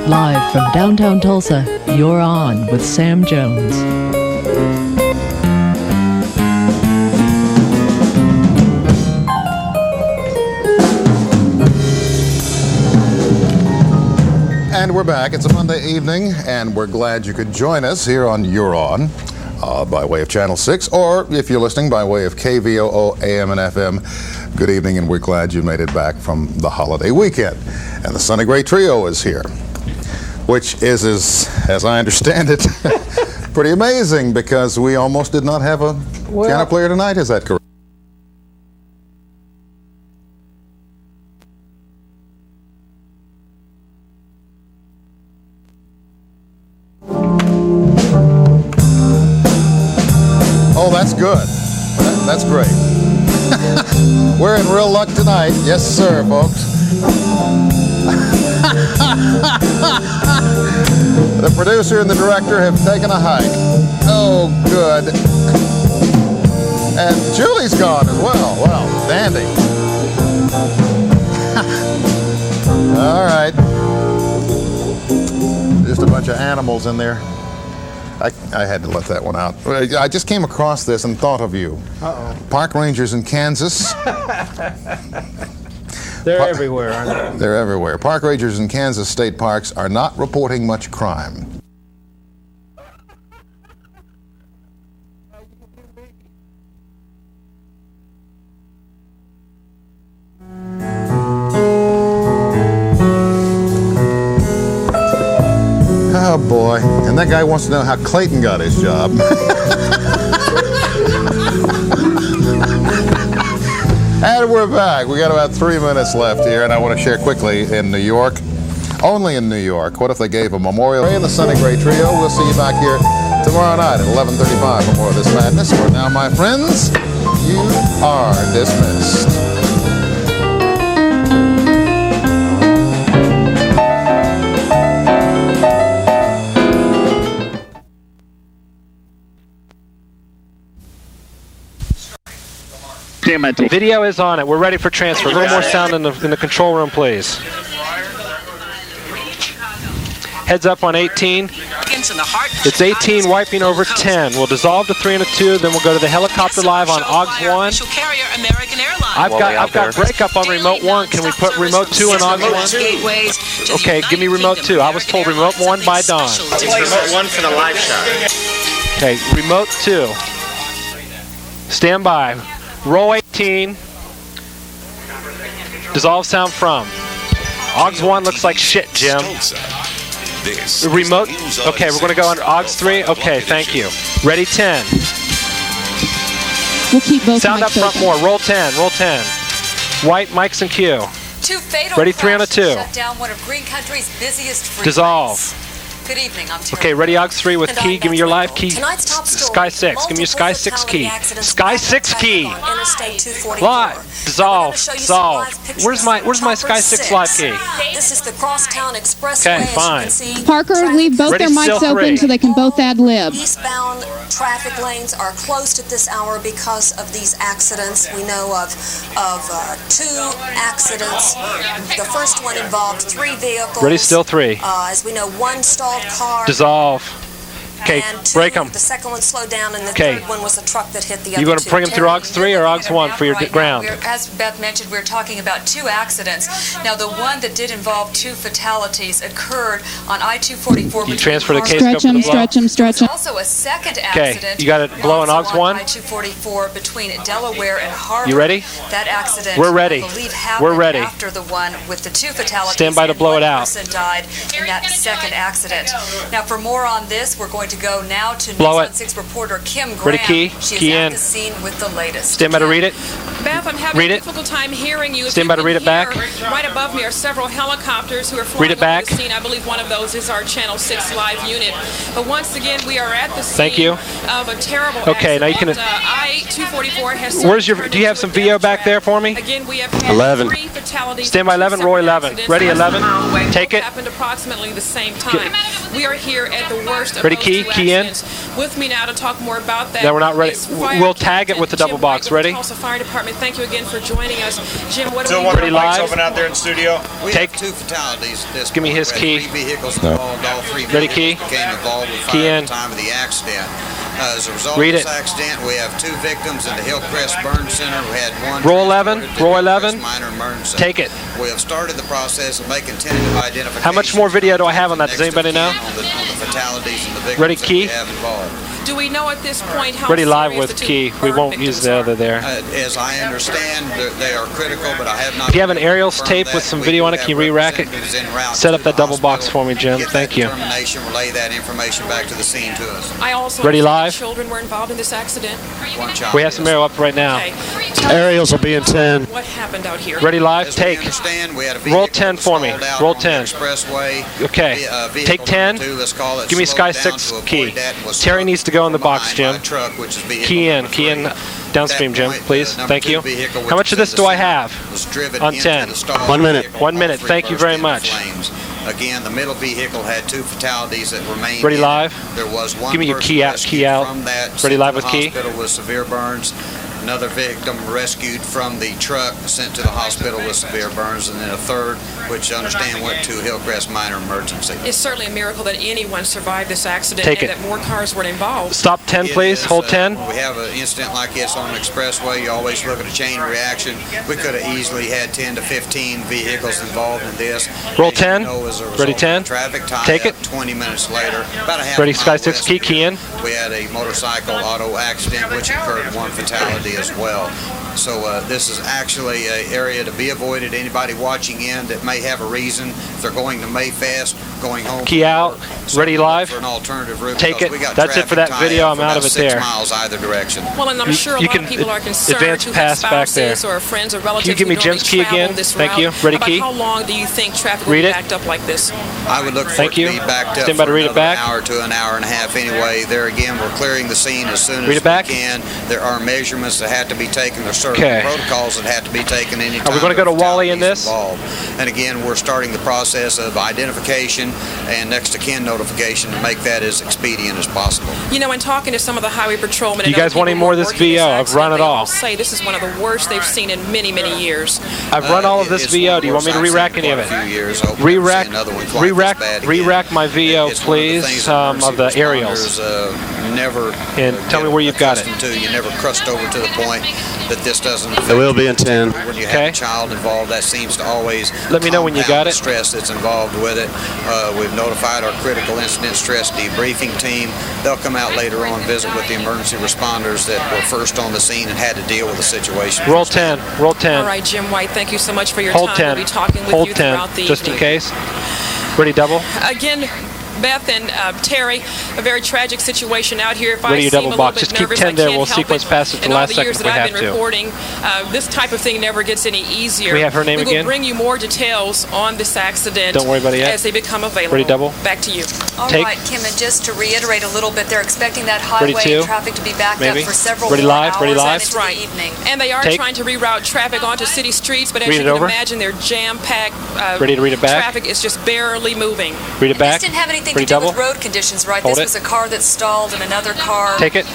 Live from downtown Tulsa, you're on with Sam Jones. And we're back. It's a Monday evening, and we're glad you could join us here on You're On by way of Channel 6, or if you're listening by way of KVOO AM and FM. Good evening, and we're glad you made it back from the holiday weekend. And the Sonny Gray Trio is here, which is, as I understand it, pretty amazing because we almost did not have a piano player tonight. Is that correct? Oh, that's good. That's great. We're in real luck tonight. Yes, sir, folks. The producer and the director have taken a hike. Oh, good. And Julie's gone as well. Well, dandy. All right. Just a bunch of animals in there. I had to let that one out. I just came across this and thought of you. Uh-oh. Park rangers in Kansas. They're everywhere, aren't they? They're everywhere. Park rangers in Kansas state parks are not reporting much crime. Oh boy, and that guy wants to know how Clayton got his job. And we're back. We got about 3 minutes left here, and I want to share quickly in New York, only in New York, what if they gave a memorial in the Sonny Gray Trio? We'll see you back here tomorrow night at 11:35 for more of this madness. For now, my friends, you are dismissed. Video is on it. We're ready for transfer. A little more sound in the control room, please. Heads up on 18. It's 18 wiping over 10. We'll dissolve to 3 and a 2. Then we'll go to the helicopter live on OGS 1. I've got breakup on remote 1. Can we put remote 2 in OGS 1? Okay, give me remote 2. I was told remote 1 by Don. It's remote 1 for the live shot. Okay, remote 2. Stand by. Roll 18. Dissolve sound from. OGS 1 looks like shit, Jim. Remote. Okay, we're going to go on OGS 3. Okay, thank you. Ready 10. We'll keep both sound up front more. Roll 10. Roll 10. White mics and Q. Two fatal Ready, 3 on a 2. shut down one of Green Country's busiest freeways. Dissolve. Good evening, I'm Terry. Okay, ready, Ox 3 with key. Give me your live key. Tonight's top story, Sky 6. Give me your Sky 6 key. Sky 6 key. Interstate 244. Live. Dissolve. Dissolve. Where's my Sky 6 live key? This is the Crosstown Expressway. Okay, fine. Parker, leave both Ready, their mics still open 3. so they can both ad lib. Eastbound traffic lanes are closed at this hour because of these accidents. We know of 2 accidents. The first one involved 3 vehicles. Ready, still 3. As we know, 1 stalled car. Dissolve. Okay, and 2, break them. The second one slowed down, and the Okay. third one was a truck that hit the other You going to 2. bring them through OGS 3 or OGS 1 for your ground? As Beth mentioned, we're talking about 2 accidents. Now, the one that did involve 2 fatalities occurred on I-244. You transfer the case. Stretch them, stretch them, stretch them. Also, a second Okay, accident. you got it blow on OGS 1? I-244 between Delaware and Harbor. You ready? That accident, We're ready. I believe, happened We're ready. after the one with the 2 fatalities. Stand by to blow it out. One person died in that second accident. Now, for more on this, we're going to go now to Blow News it. 6 reporter Kim Graham. Ready, key? She is Key at in. the scene with the latest. Stand by to read it. Beth, I'm having Read a it. difficult time hearing you. If Stand you by to can read it back. hear, right above me are several helicopters who are flying Read it back. over the scene. I believe one of those is our Channel 6 live unit. But once again, we are at the scene Thank you. of a terrible Okay, now you can- I-244 has Where's your? Do you have some VO back there for me? Again, we have had 11. 3 fatalities. Stand by 11, Roy 11. Ready, 11. Take it. Happened approximately the same time. We are here at the worst of Ready, those key? 2 Key in. accidents. With me now to talk more about that. No, we're not ready. is Fire We'll tag it with the double Jim box. White with the Ready? Tulsa Fire Department. Thank you again for joining us. Jim, what do Still we one Ready, live? open out there in studio. We Take. have 2 fatalities. This Give me his point. We had key. 3 vehicles No. involved. All 3 Ready, vehicles key? became involved with Key fire in. at the time of the accident. As a result Read of this it. accident, we have 2 victims in the Hillcrest Burn Center. We had 1 Roll 11. transported to Roll Hillcrest 11. Minor Emergency. Take it. We have started the process of making tentative identification. How much more video do I have on that? Does anybody know? On the fatalities and the victims Ready, that key? we have involved. Do we know at this point how Ready, live serious with the 2 key. We burn won't victims use the are? other there. As I understand, they are critical, but I have not. If you have an aerials confirmed tape that. with some We video do on it, have can you re-rack it? representatives en route Set to up that the double box hospital. for me, Jim. Get Thank that you. determination, relay that information back to the scene to us. I also Ready, understand live? children were involved in this accident. One child. We have some aerial up right now. Okay. Aerials will be in 10. What happened out here? Ready, live? As we Take. understand, we had a Roll vehicle 10 that for me. stalled out Roll on the 10. Expressway. Okay. Vehicle Take 10. number 2, let's call it, Give me slowed Sky down 6 to avoid key. that and was Terry struck needs to go in the from box, behind by Jim. a truck, which is vehicle Key in. number Key in. 3. Downstream, At that Jim, point, please. the Thank number you. 2 vehicle, How which much of was this in do I the have? center, was driven On into 10. the stalled 1 minute. vehicle. 1 All minute. 3 Thank you burst very into much. flames. Again, the middle vehicle had 2 fatalities that remained. Ready, in. live? There was 1 Give me your person key out. rescued Key out. from that, Ready, sent to live the with key? hospital with severe burns. Another victim rescued from the truck, sent to the hospital with severe burns, and then a third, which I understand went to Hillcrest Minor Emergency. It's certainly a miracle that anyone survived this accident Take and it. that more cars were involved. Stop 10, It please. is, Hold 10. When we have an incident like this on an expressway, you always look at a chain reaction. We could have easily had 10 to 15 vehicles involved in this. Roll As you 10. know, as a result Ready, of 10. Traffic tie Take up, it. 20 minutes later, about a half Ready, a mile Sky 6 west key. of Key in. we had a motorcycle auto accident which occurred 1 fatality as well. So this is actually an area to be avoided. Anybody watching in that may have a reason, if they're going to Mayfest, going home. Key out. Ready, live? For an alternative route. Take because it. we got That's it for traffic that video. tie-up I'm for out about of it 6 there. miles either direction. Well, and I'm sure a You lot can of people are concerned advance who have pass back there. spouses or friends or relatives Can you give me who normally Jim's key travel again? this Thank route. you. Ready, About key? how long do you think traffic will Read be it. backed up like this? I would look for Thank it to you. be backed up Stand by for to read it another back. hour to an hour and a half anyway. There again, we're clearing the scene as soon Read as it back. we can. There are measurements that have to be taken. There's certain Okay. protocols that have to be taken any time. Are we going to go to Wally in this? Involved. And again, we're starting the process of identification and next of kin notification to make that as expedient as possible. You know, in talking to some of the highway patrolmen, You guys want any more of this VO? I've run it all. Say this is one of the worst they've seen in many, many years. I've run all of this It's VO. one Do you want me to worse I've re-rack seen any of in it? quite a few years. Hope we never see another one quite this bad again. Re-rack my VO, It's one of the please, things that of the emergency aerials. responders, never And tell me where you've got it. accustomed to. You never crust over to the point that this doesn't. It will be in 10. When you Okay. have a child involved, that seems to always Let me know when you compound got the it. stress that's involved with it. We've notified our critical incident stress debriefing team. They'll come out later on, visit with the emergency responders that were first on the scene and had to deal with the situation. Roll 10. Roll 10. All right, Jim White, thank you so much for your Hold time. 10. We'll be talking with Hold you 10. throughout the Just in evening. case. Ready, double? Again, Beth and Terry, a very tragic situation out here. If I Ready your seem double a box. little Just bit keep nervous, 10 I there. can't We'll help sequence it. past it to In the all last the second years if that we I've have been to. reporting, this type of thing never gets any easier. We have her name we will again? bring you more details on this accident Don't worry about it yet. as they become available. Ready double? Back to you. All Take. right, Kim, and just to reiterate a little bit, they're expecting that Ready highway two? traffic to be backed Maybe. up for several Ready more live? hours Ready live? into That's right. the evening. And they are Take. trying to reroute traffic onto city streets, but as Read you it can over. imagine, they're jam-packed. Ready to read it back? Traffic is just barely moving. Read it back. This didn't have anything Ready to do double? with road conditions, right? Hold This was a car that stalled and another car. Take it.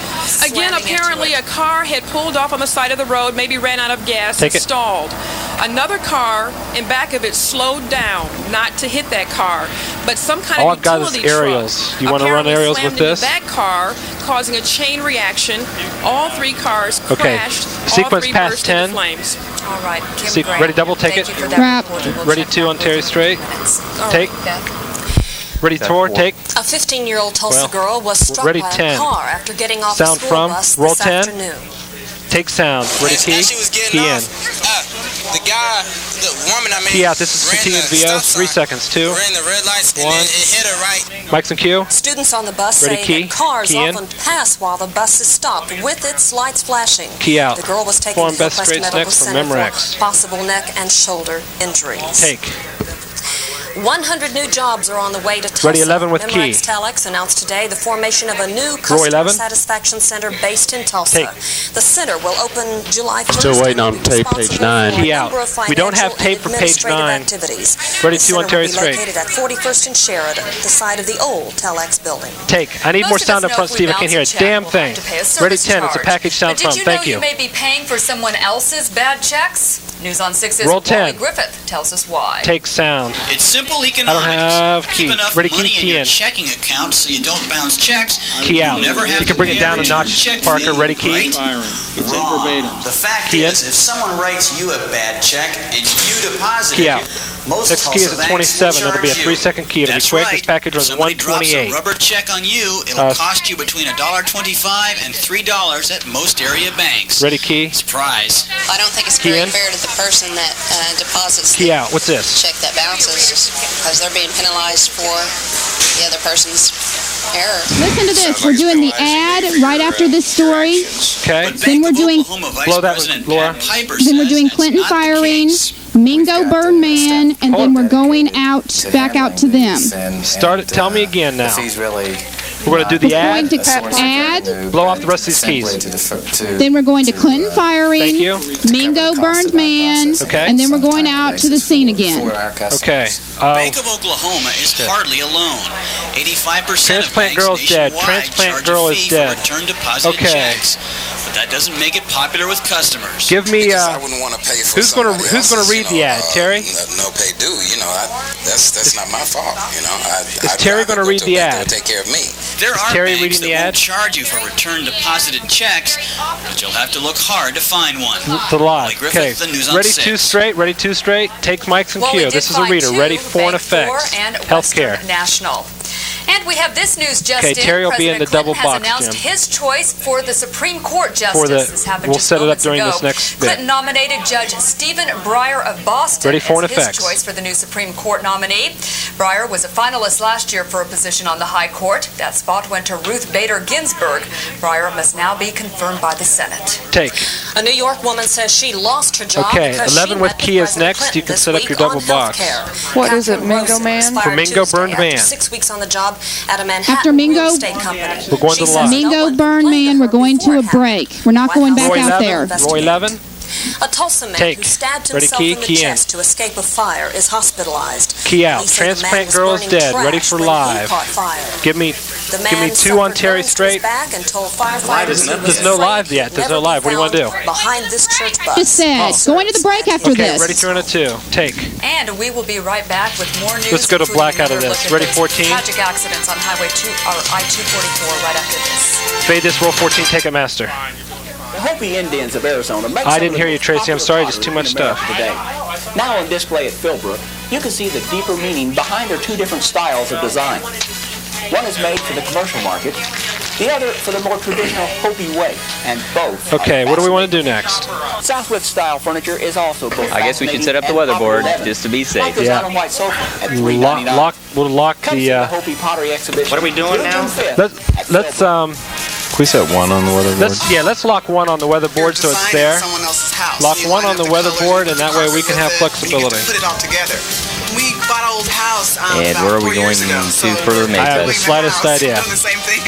Again, apparently a car had pulled off on the side of the road, maybe ran out of gas, Take and it. stalled. Another car in back of it slowed down, not to hit that car, but some kind All of I've got is utility truck aerials. You want to run apparently aerials slammed with into this? that car, causing a chain reaction. All three cars Okay. crashed. All Sequence three past burst 10. into flames. All right, Kim Grant. Ready double? Take Thank it. you for that Crap. report. We'll Ready check two back on with Terry you in straight. minutes. All Take. right, Beth. Ready four. Take. A 15-year-old Tulsa Well, girl was struck ready by 10. a car after getting off Sound a school from. bus Roll this 10. afternoon. Take sound. Ready key. As she was getting Key in. off, the guy, the woman, I mean, Key out. This is ran continued the VO. stop 3 sign, seconds. 2. ran the red lights, and 1. then it hit her right. Mics and cue. Students on the bus Ready, say key? that cars Key in. often pass while the bus is stopped with its lights flashing. Key out. The girl was taken Form to best Hillcrest straights Medical next for Center Memorex. for possible neck and shoulder injuries. Take. 100 new jobs are on the way to Tulsa. Ready 11 with key. Memorex Telex announced today the formation of a new Row customer 11. satisfaction center based in Tulsa. Take. The center will open July 1st. Still waiting on and will be tape, responsible page for 9. a Key out. number of We don't have financial tape and for page administrative 9. activities. Ready The two on center Terry will be straight. located at 41st and Sheridan, the site of the old Telex building. Take. I need more Most of sound us up front, know if Steve. we I can't hear a bounce a check, damn we'll thing. have to pay a Ready service 10. It's a charge. package sound But from. did you Thank know you. you may be paying for someone else's bad checks? News on 6's Roll Wally 10. Griffith tells us why. Take sound. It's simple I economics. don't have Keep key. enough Ready money key. in Key your in. checking account so you don't bounce checks. Key out. You'll never have You can to bring it pay down a return notch, check Parker. fee, Ready key. right? Wrong. The fact Key in. is, if someone writes you a bad check and you deposit Key it, out. most Next key is Tulsa a banks 27. will It'll be a charge 3-second key. It'll be That's quick. right. This package runs Somebody drops a 128. rubber check on you, it'll cost you between $1.25 and $3 at most area banks. Ready key. Surprise. I don't think it's Key very in. fair to the person that deposits Key the out. What's this? check that bounces because they're being penalized for the other person's error. Listen to this. We're doing the ad right after this story. Okay. Then we're doing Blow that one, Laura. then we're doing Clinton firing, Mingo Birdman, and then we're going out back out to them. Start it. Tell me again now. We're going to do the We're ad. going to add. Blow off the rest of these keys. Then we're going to Clinton firing, Thank you. Mingo burned man, Okay. and then we're going out to the scene again. Okay. Bank of Oklahoma is hardly alone. 85% Transplant of girl banks is dead. nationwide Transplant charge girl a is fee dead. for return deposited Okay. checks. But that doesn't make it popular with customers. Give me. I wouldn't want to pay for Who's going to read the ad? Terry. no pay due. You know, that's not my fault. You know, Is Terry going to read the ad? take care of me. There are Terry banks reading the that ad? won't charge you for return deposited checks, but you'll have to look hard to find one. The live. Wally Griffith, Okay. the News on Ready 6. two straight. Ready two straight. Take mics and Well, we cue. did This is a find reader. two, Ready for an Bank effects. 4 and Healthcare. Western National. And we have this news just Okay, in. Terry will be in President the double Clinton box, has announced Jim. his choice for the Supreme Court justice. For the- This happened we'll just set it up moments during ago. this next bit. Clinton nominated Judge Stephen Breyer of Boston Ready for as an his effects. choice for the new Supreme Court nominee. Breyer was a finalist last year for a position on the High Court. That spot went to Ruth Bader Ginsburg. Breyer must now be confirmed by the Senate. Take. A New York woman says she lost her job Okay, because 11 she with met key is President next. Clinton You can this set up week your double on box. healthcare. What is it, Catherine Mingo Rosen Man? expired For Mingo Tuesday Burned after Man. 6 weeks on the job at a Manhattan After Mingo- real estate company. We're going to She the says live. no Mingo one Burn complained Man, to we're her going to before a it happened. break. We're not going back Roy out 11. there. Roy 11. A Tulsa man Take. who stabbed Ready, himself key, in the key in. chest to escape a fire is hospitalized. Key out. Police say the man Transplant was girl is burning dead. Ready trash for when he live. caught fire. Give me The give me man 2 on suffered Terry burns to his straight. back and told firefighters he was There's no afraid live yet. he'd There's never no live. be What do you want to found do? Behind this church bus. Just said, going to the break after Okay, this. ready 3 on a 2. Take. And we will be right back with more news. Let's go to including black out of another this. look at Ready, those 14? Tragic accidents on Highway 2 or I-244 right after this. Fade this. Roll 14. Take it, master. The Hopi Indians of Arizona make I some didn't of hear the you, most Tracy. I'm popular sorry. Just too pottery much in America stuff. Today. Now on display at Philbrook, you can see the deeper meaning behind their two different styles of design. One is made for the commercial market, the other for the more traditional Hopi way, and both. Okay, what do we want to do next? Southwest style furniture is also both. I guess we should set up the weatherboard just to be safe. Yeah. We'll lock the. Hopi pottery exhibition. What are we doing now? Let's Can we set one on the weatherboard? Let's lock one on the weatherboard so it's there. Lock one on the weatherboard, and that way we can have flexibility. Put it all together. We bought an old house. And where are we going to for Mayfest? I have the slightest idea.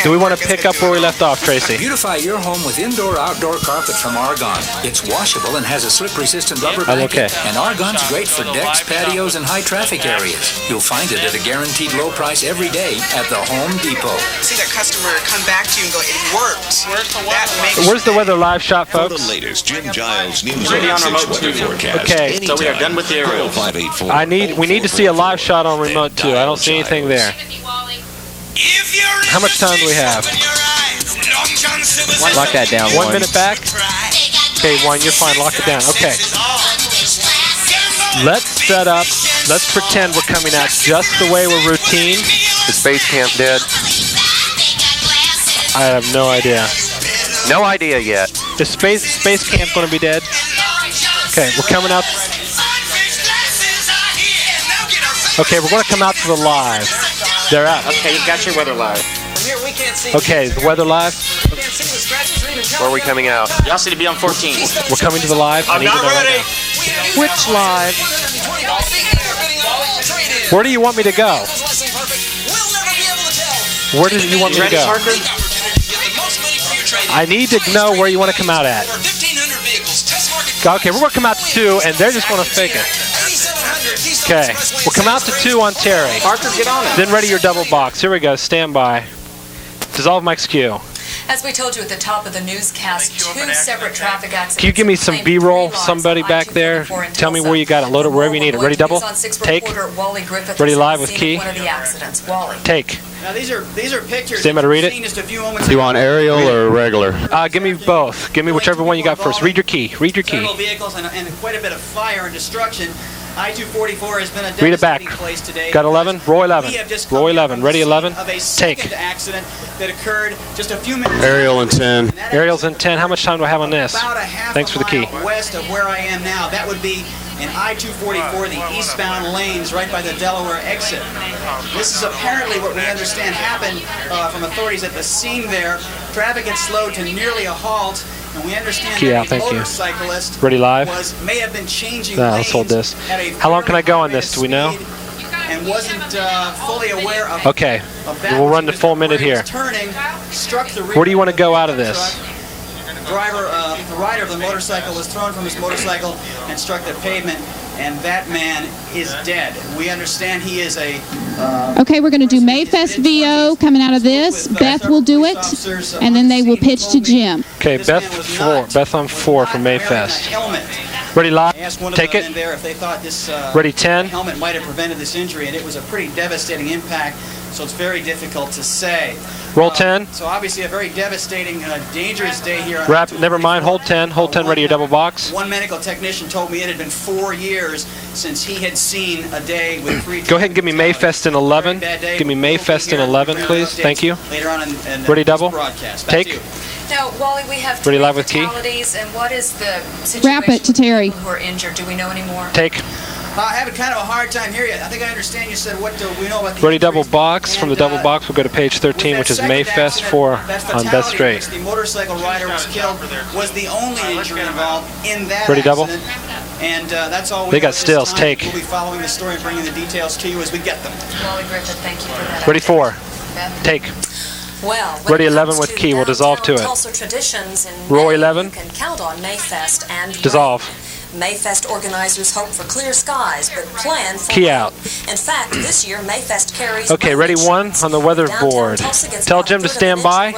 Do we want to pick up where we left off, Tracy? Beautify your home with indoor-outdoor carpet from Argon. It's washable and has a slip-resistant rubber blanket. And Argon's great for decks, patios, and high-traffic areas. You'll find it at a guaranteed low price every day at the Home Depot. See that customer come back to you and go, it worked. Where's the weather live shot, folks? The latest Jim Giles News Ready on remote weather forecast. Okay, so we are done with the aerials. We need to see a live shot on remote 2. I don't see anything there. How much time do we have? Lock that down. 1 minute back? Okay, 1, you're fine. Lock it down. Okay. Let's set up. Let's pretend we're coming out just the way we're routine. Is Space Camp dead? I have no idea. No idea yet. Is Space Camp going to be dead? Okay, we're coming out. Okay, we're going to come out to the live. They're out. Okay, you've got your weather live. Okay, the weather live. Where are we coming out? Y'all see to be on 14. We're coming to the live. I'm not ready. Which live? Where do you want me to go? Where do you want me to go? I need to know where you want to come out at. Okay, we're going to come out to 2, and they're just going to fake it. Okay, we'll come out to 2 on Terry. Parker, get on it. Then ready your double box. Here we go. Stand by. Dissolve Mike's queue. As we told you at the top of the newscast, 2 separate traffic accidents. Can you give me some B-roll, somebody back there? Tell me where you got it. Load it wherever you need it. Ready, double? Take. Ready, live with key. Take. Now these are pictures. Stand by to read it. Do you want aerial or regular? Give me both. Give me whichever one you got first. Read your key. Read your key. Several vehicles and quite a bit of fire and destruction. I-244 has been a read it back. Place today. Got 11? Row 11. Row 11. Ready, 11? Take. Accident that occurred just a few minutes Aerial in 10. Aerial's in 10. How much time do I have on this? Thanks for the key. West of where I am now. That would be in I-244, the eastbound lanes right by the Delaware exit. This is apparently what we understand happened from authorities at the scene there. Traffic had slowed to nearly a halt. And we understand that the motorcyclist ready live? may have been changing let's hold this. How long can I go on this? Do we know? And wasn't fully aware of okay, we'll run the full minute here. Turning, struck the where do you want to go out of this? The rider of the motorcycle was thrown from his motorcycle and struck the pavement, and that man is dead. We understand he is a... okay, we're going to do Mayfest VO coming out of this. Beth will do it, and then they will pitch to Jim. Okay, Beth on 4 for Mayfest. Ready, live? Take it. If they thought this ready, 10. Helmet might have prevented this injury, and it was a pretty devastating impact, so it's very difficult to say. Roll 10. So obviously a very devastating, dangerous day here. Never mind. Hold 10. Hold 10. Ready your double box. One medical technician told me it had been 4 years since he had seen a day with 3. Go ahead and give me Mayfest in 11. Give me Mayfest in 11, please. Thank you. Later on in ready double. Take. Now, Wally, we have ready live with key. And what is the situation wrap it to Terry. Who are injured? Do we know any more? Take. I have kind of a hard time here. I think I understand you said what do we know about the ready double box. From the double box, we'll go to page 13, which is Mayfest 4 on Beth Straight. The motorcycle rider was killed. Was the only injury involved in that ready double. And that's all. They got stills. Take. We'll be following the story and bringing the details to you as we get them. Wally Griffith, thank you for that. Ready 4. Take. Well, ready 11 with key. We'll dissolve to it. Row 11. You can count on Mayfest and dissolve. Mayfest organizers hope for clear skies, but plan for key out. In fact, this year Mayfest carries. Okay, ready 1 on the weather board. Tell Jim to stand by.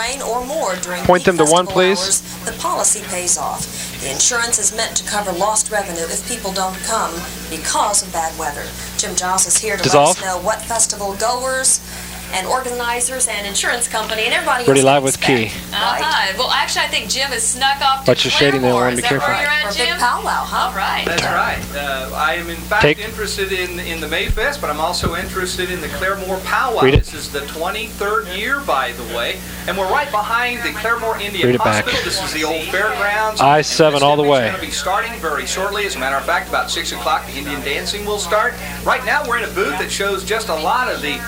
Point them to 1, please. The policy pays off. The insurance is meant to cover lost revenue if people don't come because of bad weather. Jim Giles is here to let us know what festival goers and organizers and insurance company and everybody Pretty else live can with expect. Key. Well, actually, I think Jim has snuck off to But you're shading there, I want to be Claremore. Is that careful. where you're at, For a big Jim? powwow, huh? All right. That's right. I am in fact Take. interested in the Mayfest, but I'm also interested in the Claremore Powwow. Read it. This is the 23rd year, by the way, and we're right behind the Claremore Indian Read it back. Hospital. This is the old fairgrounds. I-7 all the way. It's going to be starting very shortly. As a matter of fact, about 6 o'clock, the Indian dancing will start. Right now, we're in a booth that shows just a lot of the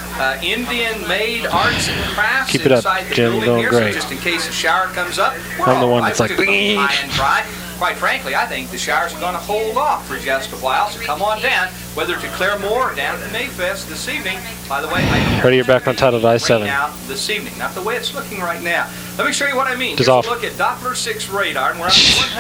Indian-made arts and crafts Keep it up, inside the Jim. building Doing here. great. So just in case a shower comes up, we're I'm the all one right. that's like, We're just going high and dry. Quite frankly, I think the showers are going to hold off for just a while, so come on down, whether to Claremore or down to Mayfest this evening. By the way, Ready, you're back on title at I-7. out this evening, not the way it's looking right now. Let me show you what I mean. Just Here's off. a look at Doppler 6 radar, and we're on a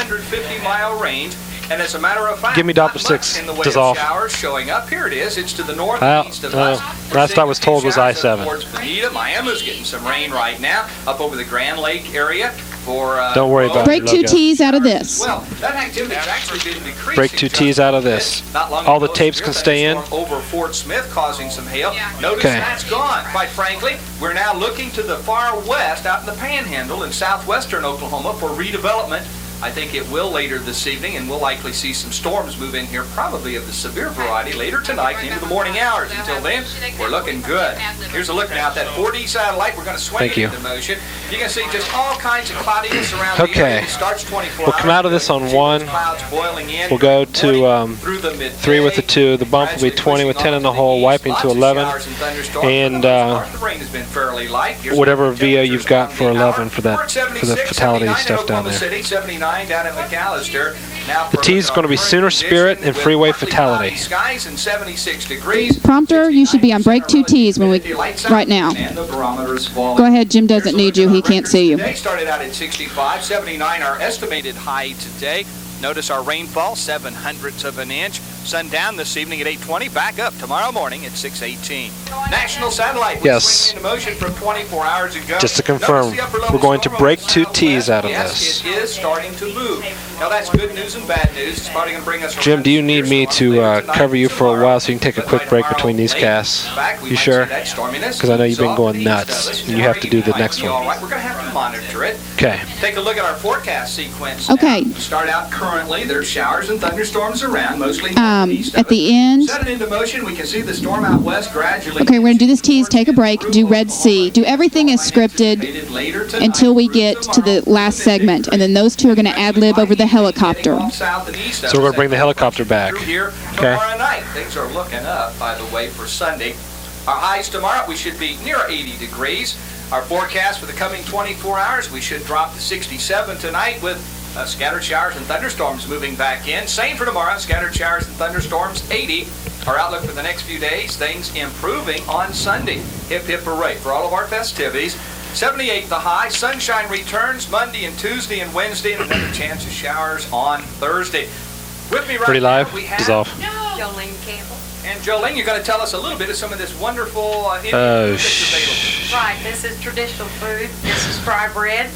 150-mile range. And as a matter of fact, Give me not Doppler much 6. in the way Just of off. showers showing up. Here it is. It's to the north Well, and east of us. We're last seeing I was a few told was showers up I-7. towards Bonita. Miami's getting some rain right now up over the Grand Lake area. Don't worry about it. Break two T's out of this. Well, that activity has actually been decreasing. Break two T's out of this. Not long All the ago, tapes severe can stay in. thunderstorm over Fort Smith, causing some hail. Notice Okay. that's gone. Quite frankly, we're now looking to the far west, out in the Panhandle in southwestern Oklahoma, for redevelopment. I think it will later this evening, and we'll likely see some storms move in here, probably of the severe variety, later tonight and into the morning hours. Until then, we're looking good. Here's a look now at that 4D satellite. We're going to swing Thank it you. into motion. You can see just all kinds of cloudiness around the Okay. area. It starts 24 We'll come out of this on 1. clouds boiling in. We'll go to through the midday. 3 with the 2. The bump will be 20 with 10 in the hole, wiping to 11. And the rain has been fairly light. Here's whatever the VO you've got for 11 for We're that at 76, for the fatality 79 in stuff down Oklahoma there. City, 79 down at McAllister. Now The T is going to be Sooner Spirit and Freeway Fatality. skies and 76 degrees. Prompter, you should be on break two T's when we right now. And the barometer is falling. Go ahead, Jim doesn't need you. He can't see you. Today started out at 65, 79 our estimated high today. Notice our rainfall, 0.07 of an inch. Sundown this evening at 8:20. Back up tomorrow morning at 6:18. National satellite. was Yes. swinging into motion from 24 hours ago. Just to confirm, Notice the upper level we're going to storm break on the 2 southwest. T's out of Yes, this. it is starting to move. Now that's good news and bad news. It's probably going to bring us. Jim, do you need me to cover you for a while so you can take a quick break between these casts? You sure? Because I know you've been going nuts, and you have to do the next All one. right, we're going to have to monitor it. Okay. Take a look at our forecast sequence. Okay. Now. Start out currently. There's showers and thunderstorms around, mostly north and east At of the us. end. Set it into motion. We can see the storm out west gradually. Okay, we're going to do this tease, take a break, do Red Sea. Do everything as scripted until we get to the last segment. And then those two are going to ad-lib over the helicopter. South and east So we're going to bring the helicopter back. here Okay. tomorrow night. Things are looking up, by the way, for Sunday. Our highs tomorrow, we should be near 80 degrees. Our forecast for the coming 24 hours, we should drop to 67 tonight with scattered showers and thunderstorms moving back in. Same for tomorrow, scattered showers and thunderstorms, 80. Our outlook for the next few days, things improving on Sunday. Hip, hip, hooray for all of our festivities. 78 the high. Sunshine returns Monday and Tuesday and Wednesday, and another chance of showers on Thursday. With me right Pretty now, live? we Is have off. Jolene Campbell. And Jolene, you're going to tell us a little bit of some of this wonderful Indian Oh, food that's available. Right, this is traditional food. This is fry bread.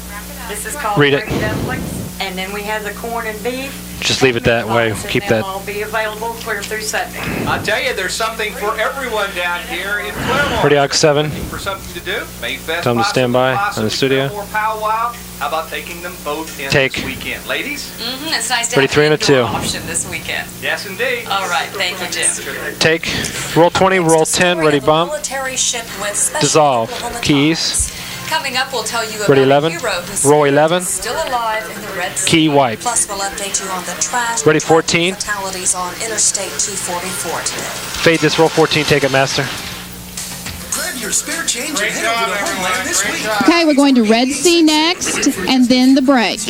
This is called Read it. turkey dumplings. And then we have the corn and beef. Just leave it that way. And Keep they'll that. all be available clear through Sunday. I tell you, there's something for everyone down here in Claremore. Pretty Ox 7. For something to do. Mayfest, Time to stand by possibly on the studio. Claremore powwow. How about taking them both in Take. this weekend? Ladies? It's nice to Pretty have 3 and a an indoor 2. option this weekend. Yes, indeed. All right, thank you, Jim. Take. Roll 20, roll 10, ready bump. Military ship with special Dissolve. Oklahoma Keys. Coming up, we'll tell you about Ready a 11. hero who's Roll 11. still alive in the Red Sea. Key wipe. Plus, we'll update you on the trash Ready 14. fatalities on Interstate 244 today. Fade this, roll 14, take it, master. Grab your spare change and head over to Homeland this week. Okay, we're going to Red Sea next, and then the break,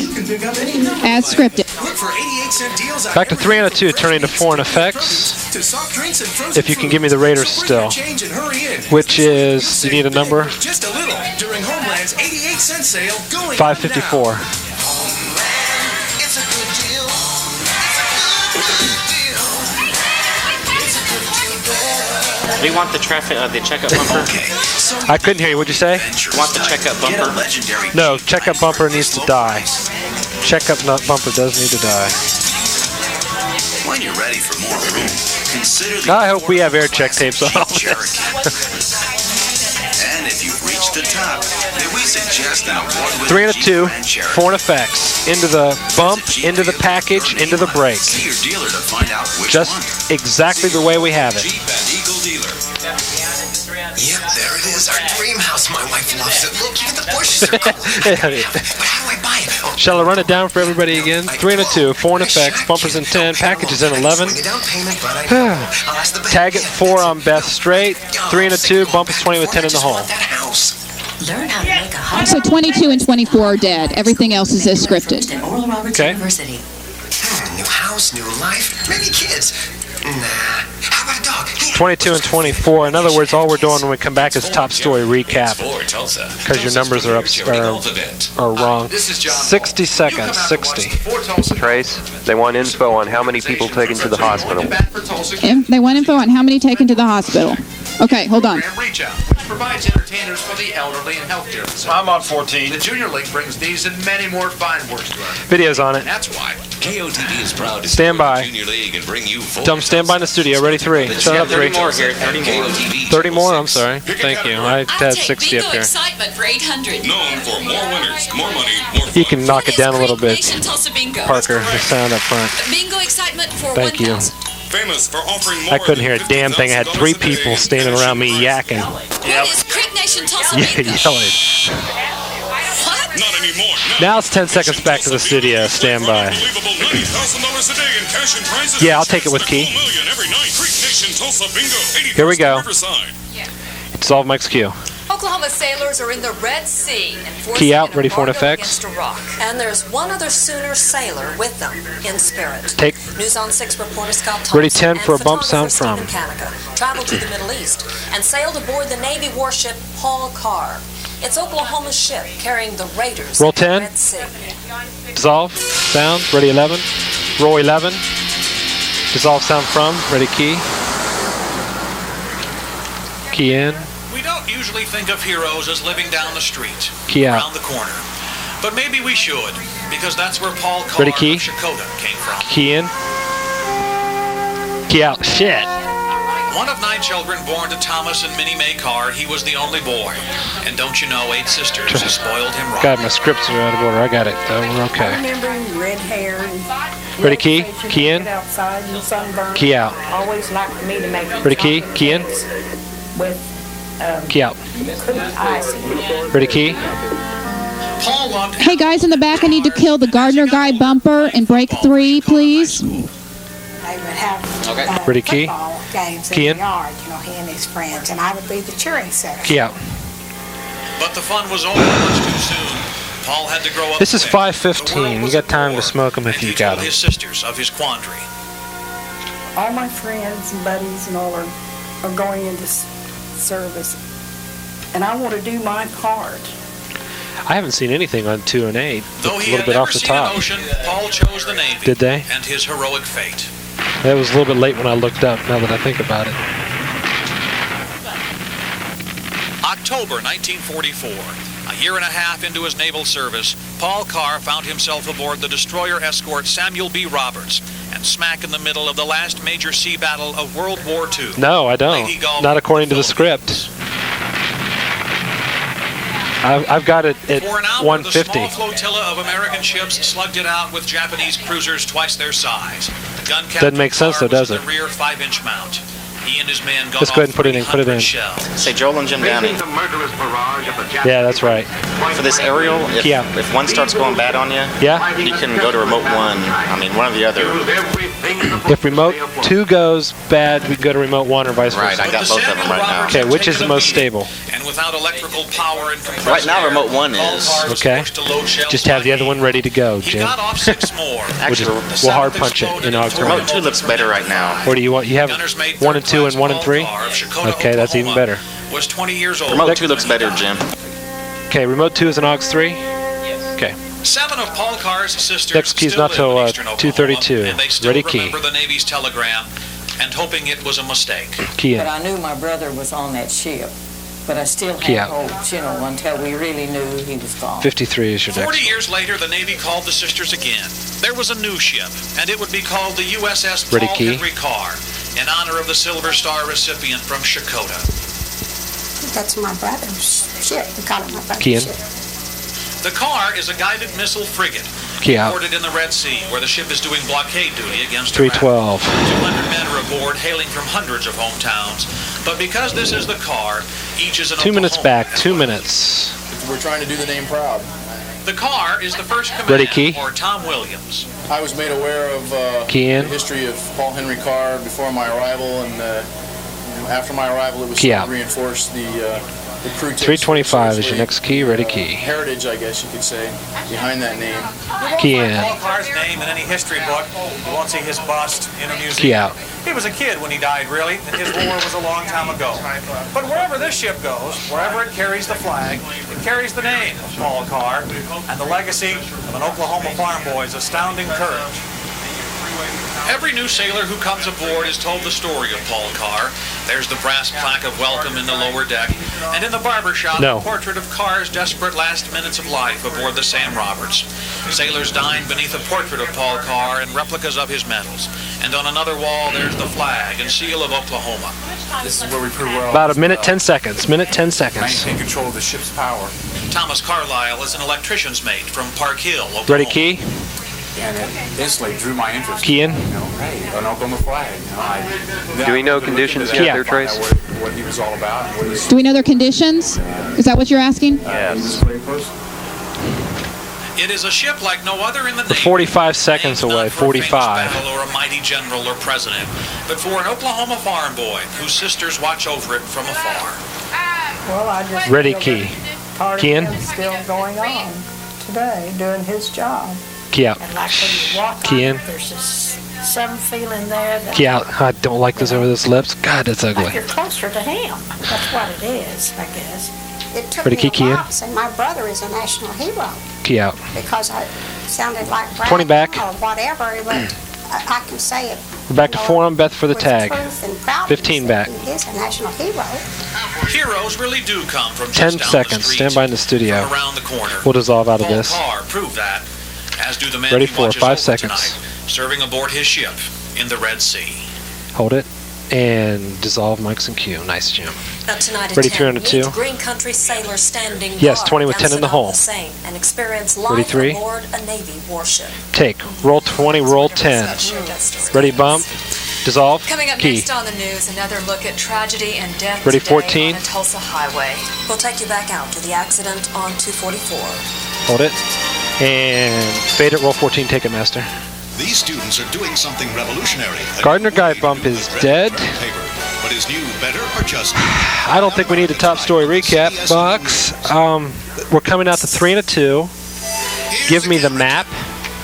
as scripted. Look for 88-cent deals on Back to 3 and a 2, everything from turning to fresh 4 and meats effects. to soft drinks and frozen If you can food. give me the Raiders So bring your still. change and hurry in. Which is, do you need a number? Just a little during Homeland's 88-cent sale going 554. on now. It's a good deal. We want the traffic, the checkup bumper. I couldn't hear you, what'd you say? Want the checkup bumper? No, checkup bumper needs to die. Checkup bumper does need to die. When you're ready for more room, consider the I hope we have air check tapes on all Cherokee. this. top, may we suggest an award-winning 3 and a 2, Jeep Grand Cherokee? 4 and effects. Into the bump, into the package, into the brake. See your dealer to find out which Just one. exactly the way we have it. Jeep and Eagle Dealer. Yep, there it is. Our dream house. My wife loves it. Look, even the bushes are cool. But how do I buy it? Oh, Shall I run it down for everybody again? 3 and a 2, 4 and effects, bumpers in 10, packages in 11. Tag it 4 on Beth straight, 3 and a 2, bumpers 20 with 10 in the hole. Learn how to make a hot So 22 and 24 are dead. Everything else is as scripted. at Oral Roberts Okay. University. New house, new life, maybe kids. Nah. How about a dog? 22 and 24. In other words, all we're doing when we come back is top story recap. Because your numbers are are wrong. 60 seconds. 60. Trace, they want info on how many people taken to the hospital. They want info on how many taken to the hospital. Okay, hold on. Reach Out, which provides entertainers for the elderly and healthcare facilities. I'm on 14. The Junior League brings these and many more fine works to us. Videos on it. That's why KOTV is proud to Stand by. Junior League and bring you Dumb, stand by in the studio. Ready, 3. Shut up, 3. 30 more, Garrett. 30 more. 30 more? I'm sorry. Thank you. I had 60 up there. Excitement for 800. Known for more winners, more money, more You can knock it down a little bit, Tulsa Bingo. Parker. The sound up front. Bingo excitement for Thank you. 1,000. famous for offering more I couldn't hear a damn thing. I had 3 people standing around me yakking. What is Creek Nation Tulsa Yeah, Bingo? yelling. Not anymore. Now it's 10 seconds back to the studio. Stand by. Unbelievable $90,000 a day in cash and prizes. Yeah, I'll take it with Key. Every night. Creek Nation Tulsa Bingo. Here we go. Riverside. Dissolve Mike's cue. Oklahoma sailors are in the Red Sea. Key out, ready for an effects. And there's one other Sooner sailor with them in spirit. Take. News on 6 reporter Scott Thompson Ready 10 for a bump sound photographer from. Stephen Kanika traveled to the Middle East and sailed aboard the Navy warship Paul Carr. It's Oklahoma's ship carrying the raiders Roll of the 10. Red Sea. Dissolve. Sound. Ready 11. Roll 11. Dissolve sound from. Ready key. Key in. we don't usually think of heroes as living down the street, Key out. around the corner. But maybe we should, because that's where Paul Carr Ready, key? of Shakota came from. Key in. Key out. Shit. One of 9 children born to Thomas and Minnie Mae Carr, he was the only boy. And don't you know, 8 sisters who spoiled him right. God, my scripts are out of order. I got it, though. We're I okay. remember him, red hair. And Ready, key? Key in. Outside and sunburned. Key out. Always liked for me to make Ready, key? Key in. with Key out. icing. Ready, key? Paul loved Hey guys in the back, I need to kill the Gardner guy bumper in break 3, please. They would have Ready, key? football games Key in in. the yard, you know, he and his friends, and I would be the cheering center. Key out. But the fun was over much too soon. Paul had to grow up. This is quick. 5:15. You got time to smoke them if you got Told them. his sisters of his quandary. All my friends and buddies and all are going into service, and I want to do my part. I haven't seen anything on 2 and 8. Though It's a he little had bit never off the seen an top. ocean, Paul chose the Navy. Did they? And his heroic fate. That was a little bit late when I looked up, now that I think about it. October 1944. A year and a half into his naval service, Paul Carr found himself aboard the destroyer escort Samuel B. Roberts, and smack in the middle of the last major sea battle of World War II. No, I don't. Not according to the script. I've got it at For an hour, 150. the small flotilla of American ships slugged it out with Japanese cruisers twice their size. Gun Doesn't make sense, though, does was it? in the rear 5-inch mount. He and his men got Let's go ahead and put it in. Put it in. Say Joel and Jim Downey. Yeah, that's right. For this aerial, if one starts going bad on you, you can go to remote 1. I mean, one or the other. If remote 2 goes bad, we can go to remote 1 or vice versa. Right, I got both of them right now. Okay, which is the most stable? And without electrical power and compressed Right now, air, remote 1 is. Okay. Just have the other one ready to go, Jim. got off 6 more. We'll hard punch it in August. Remote 2 looks better right now. Or do you want? You have 1 and 2 and 1 and 3. Okay, that's even better. Was 20 years old. Remote 2 looks better, Jim. Okay, remote 2 is an AUX 3. Okay. 7 of Paul Carr's sisters Next key's still not till live in eastern 2:32. Oklahoma, and they still Ready, key. remember the Navy's telegram and hoping it was a mistake. Key in. But I knew my brother was on that ship, but I still Key had out. hopes, you know, until we really knew he was gone. 53 is your 40 next. years later, the Navy called the sisters again. There was a new ship, and it would be called the USS Ready, Paul key. Henry Carr, in honor of the Silver Star recipient from Shakota. That's my brother's ship. We call it my brother's Kian. ship. The car is a guided missile frigate. Kia. Boarded in the Red Sea, where the ship is doing blockade duty against 312. Iran. 200 men are aboard, hailing from hundreds of hometowns. But because this is the car, each is an 2 minutes Oklahoma. back. 2 minutes. We're trying to do the name proud. The car is the first command Ready, Key? for Tom Williams. I was made aware of Key in. the history of Paul Henry Carr before my arrival, and after my arrival, it was Key to out. reinforce the crew. 325 is your next key. Ready, key. Heritage, I guess you could say, behind that name. Key in. Paul Carr's name in any history book. You won't see his bust in a museum. Key out. He was a kid when he died, really, and his war was a long time ago. But wherever this ship goes, wherever it carries the flag, it carries the name of Paul Carr and the legacy of an Oklahoma farm boy's astounding courage. Every new sailor who comes aboard is told the story of Paul Carr. There's the brass plaque of welcome in the lower deck, and in the barber shop, No. a portrait of Carr's desperate last minutes of life aboard the Sam Roberts. Sailors dine beneath a portrait of Paul Carr and replicas of his medals. And on another wall, there's the flag and seal of Oklahoma. This is where we prove well. About a minute, 10 seconds. Minute, 10 seconds. Maintain control of the ship's power. Thomas Carlyle is an electrician's mate from Park Hill, Oklahoma. Ready, key. And it instantly drew my interest. Key in. Hey, an Oklahoma flag. Do we know conditions yet there, Trace? What he was all about. And what he's Do we know their conditions? Is that what you're asking? Yes. It is a ship like no other in the We're Navy. 45 seconds away. 45. Battle or a mighty general or president, but for an Oklahoma farm boy whose sisters watch over it from afar. Well, I just Ready, feel key. that part Key in. of him's still going on today, doing his job. Key out. And like when you walk Key on in. it, there's this some feeling there that Key out. I don't like this over those lips. God, that's like ugly. you're closer to him. That's what it is, I guess. It took Ready, me Kiki, a in? while to say my brother is a national hero Key out. because I sounded like 20 back. or whatever, but I can say it. We're back to 4 on Beth for the with tag. truth and proudness 15 that back. He is a national hero. Heroes really do come from 10 just down seconds. the street, Stand by in the studio. from around the corner. We'll dissolve out of Paul this. Carr proved that, as do the men Ready he for watches 5 over seconds. tonight, serving aboard his ship in the Red Sea. Hold it. And dissolve mics and Q. Nice, Jim. Now tonight at Ready, 10, 3 on a 2. meet Green Country sailors standing Yes, guard 20 with down 10 in the Saddam hole. Hussein and experience Ready, life 3. aboard a Navy warship. Take. Roll 20, roll 10. Ready, bump. Dissolve. Coming up Key. next on the news, another look at tragedy and death Ready, today 14. on a Tulsa highway. We'll take you back out to the accident on 244. Hold it. And fade it. Roll 14. Take it, master. These students are doing something revolutionary. Gardner Guy Bump is dead. But is new better or just I don't think we need a top story recap, Bucks. We're coming out to 3 and a 2. Give me the map.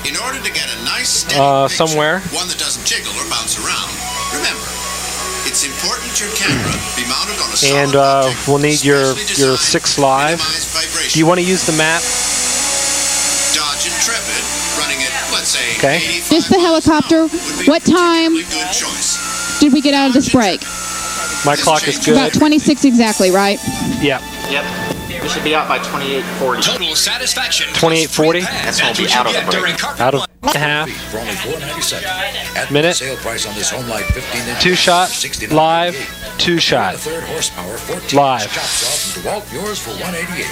in order to get a nice steady somewhere. one that doesn't jiggle or bounce around? Remember, it's important your camera be mounted on a And we'll need your 6 live. Do you want to use the map? Dodge Intrepid running at, let's say, Okay. Just the helicopter. What time did we get out of this break? My clock is good. About 26 exactly, right? Yeah. Yep. We should be out by 28:40. Total satisfaction. 28:40. That's when we'll be out of the break. Out of half. For only $4.97. Minute. Sale price on this home light 15-inch. 2 shot. Live. 2 shot. Third horsepower 14 Live. chop saw from DeWalt, yours for $188.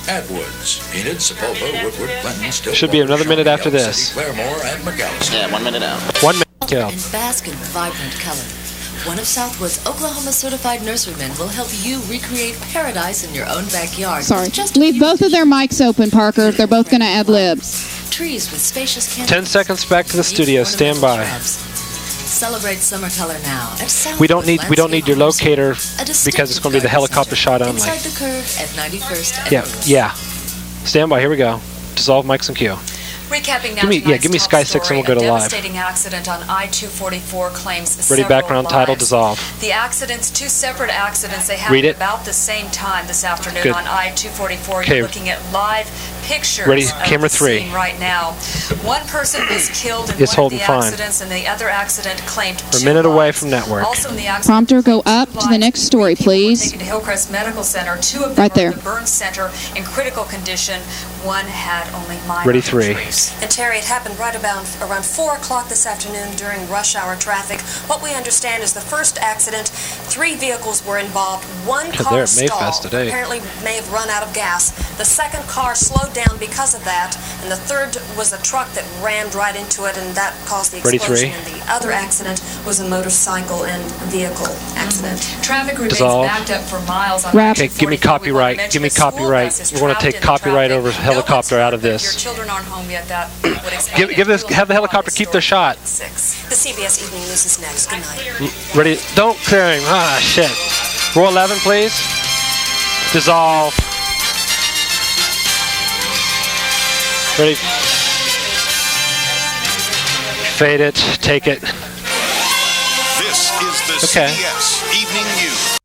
Atwoods, Enid, Sepulveda, Woodward, Clinton, Stillwater, Should be another minute after this. Claremore, and McAllister. Yeah, 1 minute out. 1 minute. Kill. And bask in vibrant color. One of Southwood's Oklahoma certified nurserymen will help you recreate paradise in your own backyard. Sorry. Just Leave both of their mics open, Parker. They're both going to ad libs. trees with spacious 10 seconds back to the studio. Stand by. Celebrate summer color now at Southwood We don't need your locator A because distinctive it's going to be the garden helicopter center shot only. Inside the curve at 91st and Yeah. Rose. Yeah. Stand by. Here we go. Dissolve mics and Q. Recapping now Give me Sky 6 and we'll go to a live. devastating accident on I-244 claims Ready, several background title, lives. dissolve. The accidents, 2 separate accidents, they Read happened it. about the same time this afternoon Good. on I-244. Okay. You're looking at live pictures Ready, of camera the 3. scene right now. One person was killed in It's one of holding the fine. accidents, and the other accident claimed We're a 2 minute away lives. from network. Also in the accident, Prompter, go up to the next story, please. taken to Hillcrest Medical Center. 2 of them Right are there. in the burn center in critical condition. 1 had only minor Ready, 3. injuries. News. And Terry, it happened right around 4 o'clock this afternoon during rush hour traffic. What we understand is the first accident, 3 vehicles were involved. One car stalled, apparently may have run out of gas. The second car slowed down because of that, and the third was a truck that rammed right into it, and that caused the explosion. And the other accident was a motorcycle and vehicle accident. Traffic remains backed up for miles on Okay, give me copyright. Give me copyright. We're going to take copyright over helicopter out of Your this. children aren't home yet. That would explain Have the helicopter keep their shot. The CBS Evening News is next. Good night. Ready? Don't clear him. Ah, shit. Roll 11, please. Dissolve. Ready? Fade it. Take it. This is the CBS Evening News.